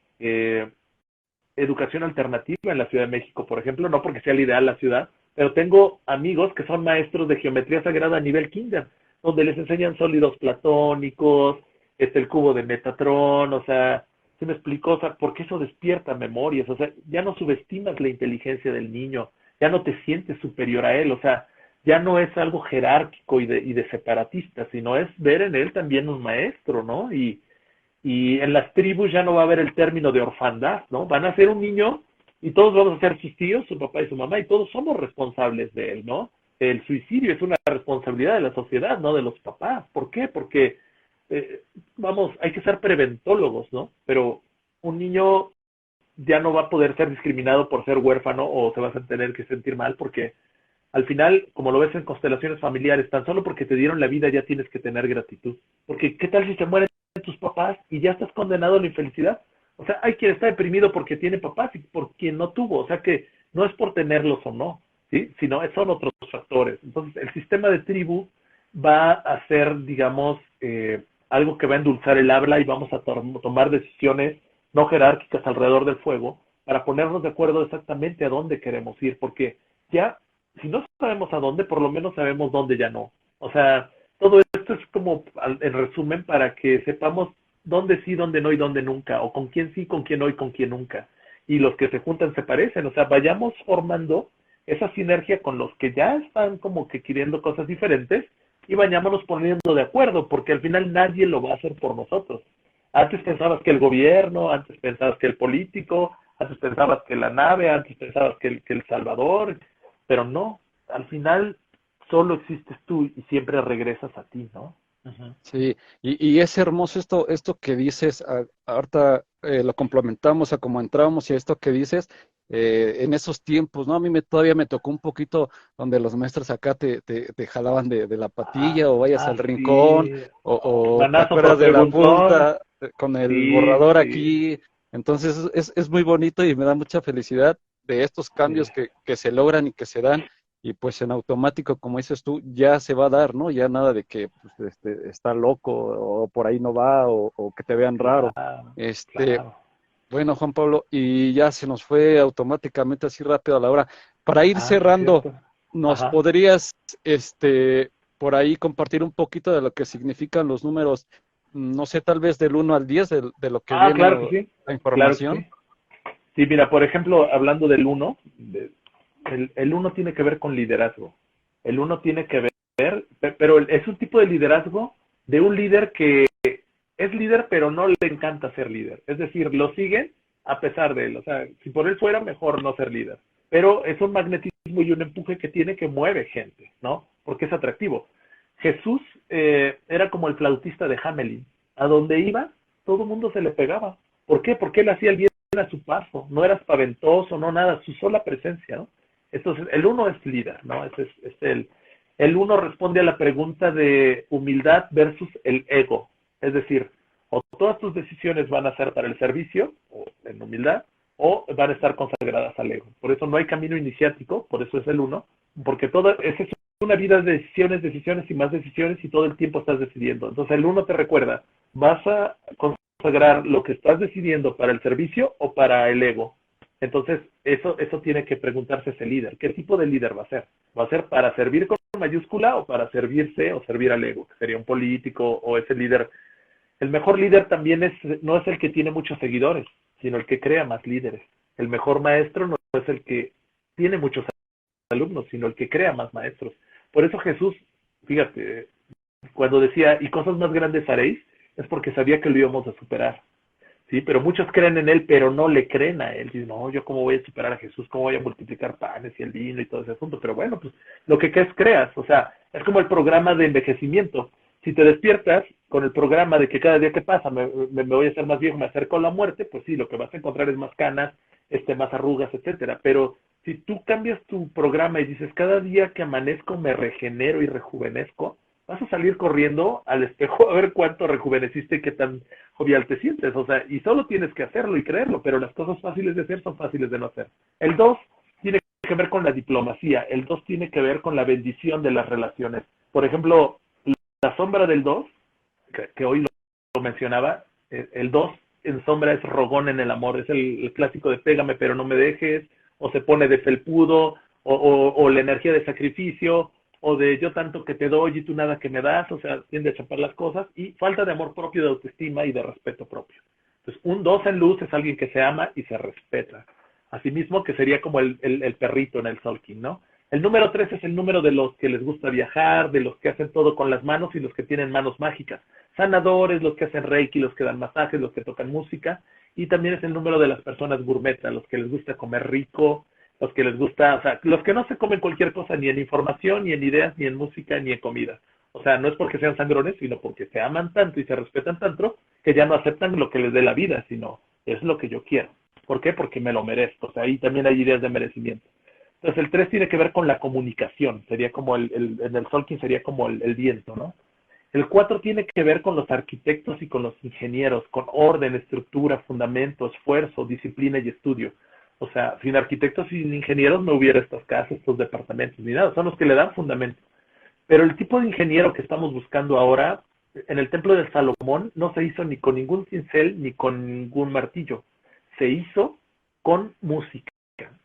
educación alternativa en la Ciudad de México, por ejemplo, no porque sea el ideal la ciudad, pero tengo amigos que son maestros de geometría sagrada a nivel kinder, donde les enseñan sólidos platónicos, el cubo de Metatron, o sea, se me explicó, o sea, porque eso despierta memorias, o sea, ya no subestimas la inteligencia del niño, ya no te sientes superior a él, o sea, ya no es algo jerárquico y de separatista, sino es ver en él también un maestro, ¿no? Y en las tribus ya no va a haber el término de orfandad, ¿no? Van a ser un niño y todos vamos a ser sus tíos, su papá y su mamá, y todos somos responsables de él, ¿no? El suicidio es una responsabilidad de la sociedad, no de los papás. ¿Por qué? Porque, vamos, hay que ser preventólogos, ¿no? Pero un niño ya no va a poder ser discriminado por ser huérfano o se va a tener que sentir mal porque al final, como lo ves en constelaciones familiares, tan solo porque te dieron la vida ya tienes que tener gratitud. Porque, ¿qué tal si se mueren tus papás y ya estás condenado a la infelicidad? O sea, hay quien está deprimido porque tiene papás y por quien no tuvo. O sea que no es por tenerlos o no, ¿sí? Sino son otros factores. Entonces, el sistema de tribu va a ser, digamos, algo que va a endulzar el habla y vamos a tomar decisiones no jerárquicas alrededor del fuego para ponernos de acuerdo exactamente a dónde queremos ir. Porque ya si no sabemos a dónde, por lo menos sabemos dónde ya no. O sea, todo esto es como, en resumen, para que sepamos dónde sí, dónde no y dónde nunca, o con quién sí, con quién no y con quién nunca. Y los que se juntan se parecen, o sea, vayamos formando esa sinergia con los que ya están como que queriendo cosas diferentes y vayámonos poniendo de acuerdo, porque al final nadie lo va a hacer por nosotros. Antes pensabas que el gobierno, antes pensabas que el político, antes pensabas que la nave, antes pensabas que el Salvador, pero no, al final solo existes tú y siempre regresas a ti, ¿no? Ujú. Sí, y es hermoso esto que dices, ahorita lo complementamos a como entramos y a esto que dices, en esos tiempos, ¿no? A mí todavía me tocó un poquito donde los maestros acá te jalaban de la patilla o vayas al rincón Sí. o te Manazo por acuerdas de la preguntón. punta con el Sí, borrador sí, aquí. Entonces es muy bonito y me da mucha felicidad de estos sí. cambios que se logran y que se dan y pues en automático, como dices tú, ya se va a dar, ¿no? Ya nada de que pues, está loco o por ahí no va o que te vean raro. Claro, Este, claro. bueno, Juan Pablo, y ya se nos fue automáticamente así rápido a la hora. Para ir Ah, sí, cerrando, cierto. ¿nos Ajá. podrías, por ahí compartir un poquito de lo que significan los números, no sé, tal vez del 1 al 10 de lo que Ah, viene claro que sí. la Claro que información? sí. Sí, mira, por ejemplo, hablando del uno, el uno tiene que ver con liderazgo. El uno tiene que ver, pero es un tipo de liderazgo de un líder que es líder, pero no le encanta ser líder. Es decir, lo siguen a pesar de él. O sea, si por él fuera, mejor no ser líder. Pero es un magnetismo y un empuje que tiene que mueve gente, ¿no? Porque es atractivo. Jesús era como el flautista de Hamelin. A donde iba, todo el mundo se le pegaba. ¿Por qué? Porque él hacía el bien a su paso. No era espaventoso, no nada. Su sola presencia, ¿no? Entonces, el uno es líder, ¿no? Es el uno responde a la pregunta de humildad versus el ego. Es decir, o todas tus decisiones van a ser para el servicio, o en humildad, o van a estar consagradas al ego. Por eso no hay camino iniciático, por eso es el uno, porque es una vida de decisiones, decisiones y más decisiones y todo el tiempo estás decidiendo. Entonces el uno te recuerda, vas a consagrar lo que estás decidiendo para el servicio o para el ego. Entonces eso tiene que preguntarse ese líder. ¿Qué tipo de líder va a ser? ¿Va a ser para servir con mayúscula o para servirse o servir al ego? Que sería un político o ese líder. El mejor líder también no es el que tiene muchos seguidores, sino el que crea más líderes. El mejor maestro no es el que tiene muchos alumnos, sino el que crea más maestros. Por eso Jesús, fíjate, cuando decía, y cosas más grandes haréis, es porque sabía que lo íbamos a superar. Sí, pero muchos creen en él, pero no le creen a él. Dicen, no, yo cómo voy a superar a Jesús, cómo voy a multiplicar panes y el vino y todo ese asunto. Pero bueno, pues lo que es creas. O sea, es como el programa de envejecimiento. Si te despiertas con el programa de que cada día que pasa me voy a hacer más viejo, me acerco a la muerte, pues sí, lo que vas a encontrar es más canas, más arrugas, etcétera. Pero si tú cambias tu programa y dices, cada día que amanezco me regenero y rejuvenezco, vas a salir corriendo al espejo a ver cuánto rejuveneciste y qué tan jovial te sientes. O sea, y solo tienes que hacerlo y creerlo, pero las cosas fáciles de hacer son fáciles de no hacer. El 2 tiene que ver con la diplomacia, el 2 tiene que ver con la bendición de las relaciones. Por ejemplo, la sombra del 2 que hoy lo mencionaba, el 2 en sombra es rogón en el amor, es el clásico de pégame pero no me dejes, o se pone de felpudo, o la energía de sacrificio, o de yo tanto que te doy y tú nada que me das, o sea, tiende a chapar las cosas, y falta de amor propio, de autoestima y de respeto propio. Entonces, un 2 en luz es alguien que se ama y se respeta. Asimismo, que sería como el perrito en el Solkin, ¿no? El número 3 es el número de los que les gusta viajar, de los que hacen todo con las manos y los que tienen manos mágicas. Sanadores, los que hacen reiki, los que dan masajes, los que tocan música. Y también es el número de las personas gourmetas, los que les gusta comer rico, los que les gusta, o sea, los que no se comen cualquier cosa, ni en información, ni en ideas, ni en música, ni en comida. O sea, no es porque sean sangrones, sino porque se aman tanto y se respetan tanto que ya no aceptan lo que les dé la vida, sino es lo que yo quiero. ¿Por qué? Porque me lo merezco. O sea, ahí también hay ideas de merecimiento. Entonces el 3 tiene que ver con la comunicación, sería como en el Solkin sería como el viento, ¿no? El 4 tiene que ver con los arquitectos y con los ingenieros, con orden, estructura, fundamento, esfuerzo, disciplina y estudio. O sea, sin arquitectos y sin ingenieros no hubiera estas casas, estos departamentos, ni nada, son los que le dan fundamento. Pero el tipo de ingeniero que estamos buscando ahora, en el templo de Salomón, no se hizo ni con ningún cincel ni con ningún martillo. Se hizo con música.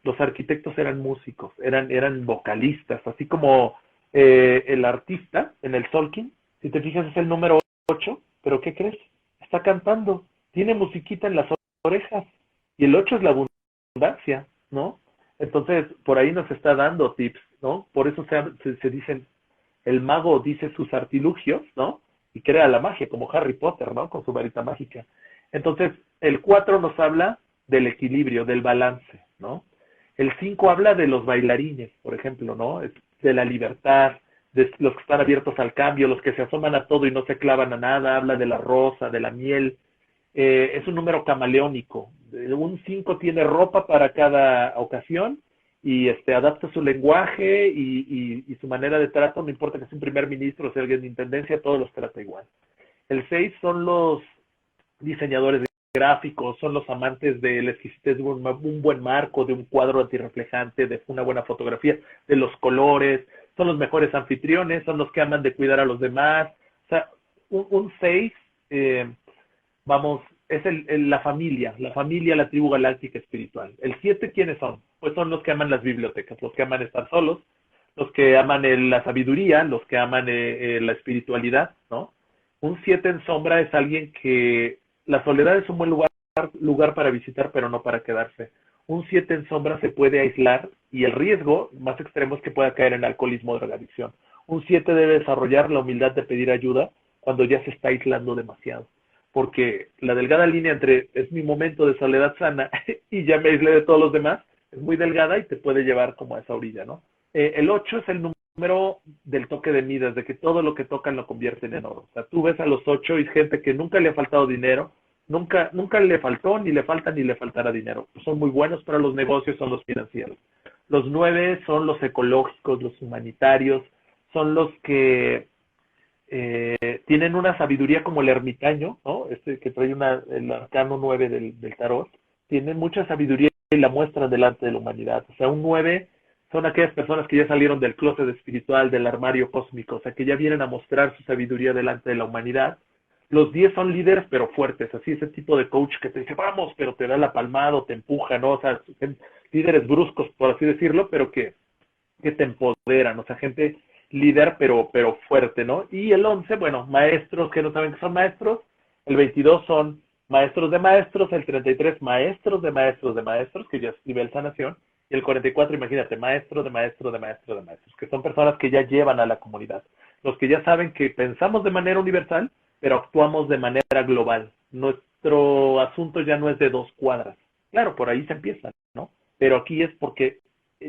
Los arquitectos eran músicos, eran vocalistas, así como el artista en el Solkin, si te fijas es el número 8, pero ¿qué crees? Está cantando, tiene musiquita en las orejas, y el 8 es la abundancia, ¿no? Entonces, por ahí nos está dando tips, ¿no? Por eso se dicen el mago dice sus artilugios, ¿no? Y crea la magia, como Harry Potter, ¿no? Con su varita mágica. Entonces, el 4 nos habla del equilibrio, del balance, ¿no? El 5 habla de los bailarines, por ejemplo, ¿no? De la libertad, de los que están abiertos al cambio, los que se asoman a todo y no se clavan a nada, habla de la rosa, de la miel. Es un número camaleónico. Un 5 tiene ropa para cada ocasión y adapta su lenguaje y su manera de trato, no importa que sea un primer ministro o sea alguien de intendencia, todos los trata igual. El 6 son los diseñadores gráficos, son los amantes de la exquisitez de un buen marco, de un cuadro antirreflejante, de una buena fotografía, de los colores, son los mejores anfitriones, son los que aman de cuidar a los demás. O sea, un 6, vamos, es la familia, la tribu galáctica espiritual. El 7, ¿quiénes son? Pues son los que aman las bibliotecas, los que aman estar solos, los que aman la sabiduría, los que aman la espiritualidad, ¿no? Un 7 en sombra es alguien que la soledad es un buen lugar para visitar, pero no para quedarse. Un 7 en sombra se puede aislar y el riesgo más extremo es que pueda caer en alcoholismo o drogadicción. Un 7 debe desarrollar la humildad de pedir ayuda cuando ya se está aislando demasiado. Porque la delgada línea entre es mi momento de soledad sana y ya me aislé de todos los demás es muy delgada y te puede llevar como a esa orilla, ¿no? El 8 es el número del toque de Midas, de que todo lo que tocan lo convierten en oro. O sea, tú ves a los 8 y gente que nunca le ha faltado dinero, nunca le faltó, ni le falta, ni le faltará dinero. Son muy buenos para los negocios, son los financieros. Los 9 son los ecológicos, los humanitarios, son los que tienen una sabiduría como el ermitaño, ¿no? Que trae el arcano 9 del tarot, tienen mucha sabiduría y la muestran delante de la humanidad. O sea, un 9 son aquellas personas que ya salieron del closet espiritual, del armario cósmico, o sea, que ya vienen a mostrar su sabiduría delante de la humanidad. Los 10 son líderes, pero fuertes, así ese tipo de coach que te dice, vamos, pero te da la palmada o te empuja, ¿no? O sea, líderes bruscos, por así decirlo, pero que te empoderan, o sea, gente líder, pero fuerte, ¿no? Y el 11, bueno, maestros que no saben que son maestros, el 22 son maestros de maestros, el 33 maestros de maestros de maestros, que ya es nivel sanación, y el 44, imagínate, maestro de maestro de maestro de maestros, que son personas que ya llevan a la comunidad, los que ya saben que pensamos de manera universal, pero actuamos de manera global. Nuestro asunto ya no es de 2 cuadras. Claro, por ahí se empieza, ¿no? Pero aquí es porque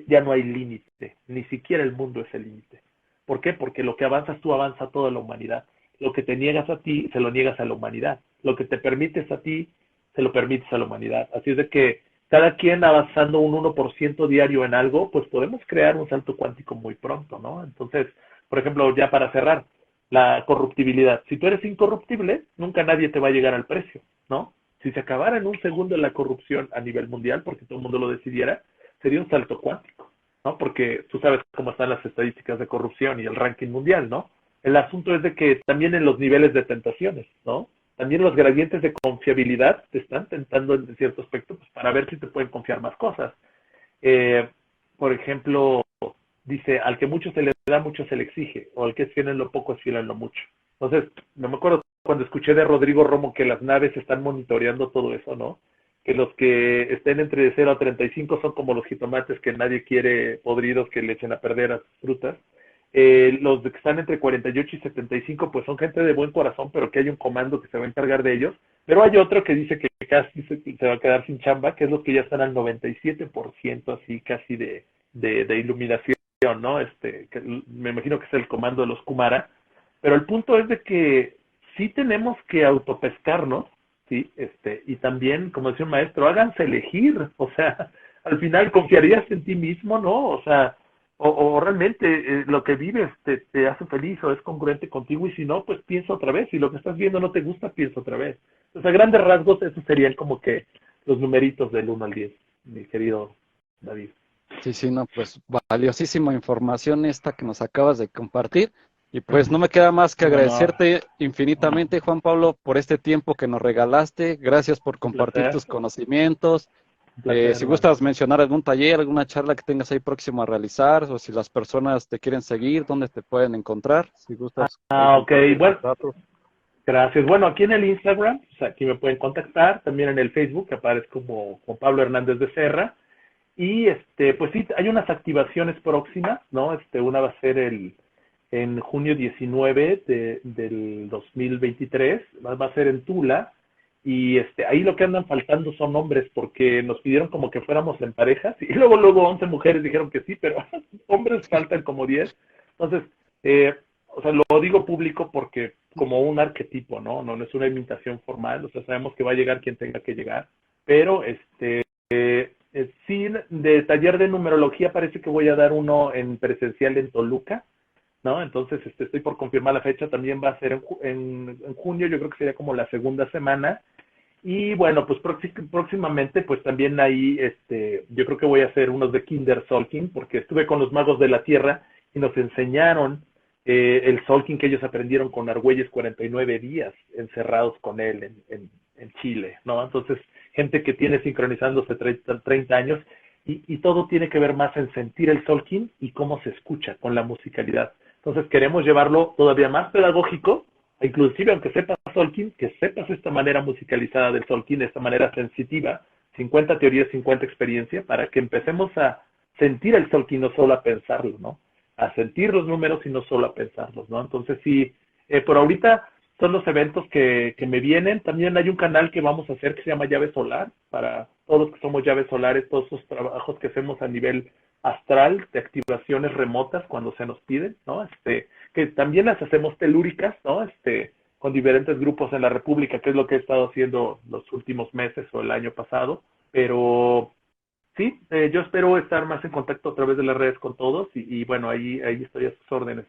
ya no hay límite, ni siquiera el mundo es el límite. ¿Por qué? Porque lo que avanzas tú avanza a toda la humanidad. Lo que te niegas a ti, se lo niegas a la humanidad. Lo que te permites a ti, se lo permites a la humanidad. Así es de que cada quien avanzando un 1% diario en algo, pues podemos crear un salto cuántico muy pronto, ¿no? Entonces, por ejemplo, ya para cerrar, la corruptibilidad. Si tú eres incorruptible, nunca nadie te va a llegar al precio, ¿no? Si se acabara en un segundo la corrupción a nivel mundial, porque todo el mundo lo decidiera, sería un salto cuántico, ¿no? Porque tú sabes cómo están las estadísticas de corrupción y el ranking mundial, ¿no? El asunto es de que también en los niveles de tentaciones, ¿no? También los gradientes de confiabilidad te están tentando en cierto aspecto pues, para ver si te pueden confiar más cosas. Por ejemplo, dice, al que mucho se le da, mucho se le exige, o al que es fiel en lo poco, es fiel en lo mucho. Entonces, no me acuerdo cuando escuché de Rodrigo Romo que las naves están monitoreando todo eso, ¿no? Que los que estén entre 0 a 35 son como los jitomates que nadie quiere podridos que le echen a perder a sus frutas. Los que están entre 48 y 75 pues son gente de buen corazón, pero que hay un comando que se va a encargar de ellos. Pero hay otro que dice que casi se va a quedar sin chamba, que es los que ya están al 97% así casi de iluminación, ¿no? Que me imagino que es el comando de los Kumara. Pero el punto es de que sí tenemos que autopescarnos, ¿sí? Y también, como decía un maestro, háganse elegir, o sea, al final confiarías en ti mismo, ¿no? O sea, o realmente lo que vives te hace feliz o es congruente contigo y si no, pues piensa otra vez. Si lo que estás viendo no te gusta, piensa otra vez. Entonces, a grandes rasgos, esos serían como que los numeritos del 1 al 10, mi querido David. Sí, no, pues valiosísima información esta que nos acabas de compartir. Y pues no me queda más que Un honor, agradecerte infinitamente, Juan Pablo, por este tiempo que nos regalaste. Gracias por un compartir placer, tus conocimientos. un placer, Si hermano. gustas mencionar algún taller, alguna charla que tengas ahí próximo a realizar, o si las personas te quieren seguir, ¿dónde te pueden encontrar? Si gustas ahí Ok, compartir tus bueno, datos. gracias. Bueno, aquí en el Instagram, o sea, aquí me pueden contactar, también en el Facebook, que aparece como Pablo Hernández de Serra. Y pues sí, hay unas activaciones próximas, ¿no? Una va a ser en junio 19 del 2023, va a ser en Tula, y ahí lo que andan faltando son hombres, porque nos pidieron como que fuéramos en parejas, y luego 11 mujeres dijeron que sí, pero hombres faltan como 10. Entonces, o sea, lo digo público porque como un arquetipo, ¿no? No es una invitación formal, o sea, sabemos que va a llegar quien tenga que llegar, pero sí, de taller de numerología parece que voy a dar uno en presencial en Toluca, ¿no? Entonces, estoy por confirmar la fecha, también va a ser en junio, yo creo que sería como la segunda semana. Y bueno, pues próximamente, pues también ahí, yo creo que voy a hacer unos de Kinder Solking, porque estuve con los magos de la tierra y nos enseñaron el Solking que ellos aprendieron con Argüelles 49 días encerrados con él en Chile, ¿no? Entonces, gente que tiene sincronizándose 30 años y todo tiene que ver más en sentir el Solking y cómo se escucha con la musicalidad. Entonces, queremos llevarlo todavía más pedagógico, inclusive aunque sepas Solking, que sepas esta manera musicalizada del Solking, esta manera sensitiva, 50 teorías, 50 experiencia, para que empecemos a sentir el Solking, no solo a pensarlo, ¿no? A sentir los números y no solo a pensarlos, ¿no? Entonces sí, por ahorita son los eventos que me vienen. También hay un canal que vamos a hacer que se llama Llave Solar, para todos los que somos llaves solares, todos esos trabajos que hacemos a nivel astral, de activaciones remotas cuando se nos piden, ¿no? Que también las hacemos telúricas, ¿no? Con diferentes grupos en la República, que es lo que he estado haciendo los últimos meses o el año pasado, pero sí, yo espero estar más en contacto a través de las redes con todos y bueno, ahí estoy a sus órdenes,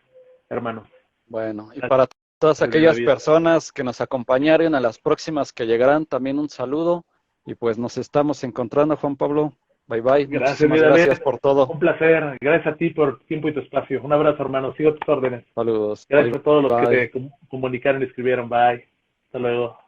hermanos. Bueno, y Gracias, para todas aquellas David. personas que nos acompañaron, a las próximas que llegarán, también un saludo. Y pues nos estamos encontrando, Juan Pablo. Bye bye. Gracias, mi Muchísimas David. gracias por todo. Un placer. Gracias a ti por tu tiempo y tu espacio. Un abrazo, hermano. Sigo tus órdenes. Saludos. Bye Gracias a todos los que bye. te comunicaron y escribieron. Bye. Hasta luego.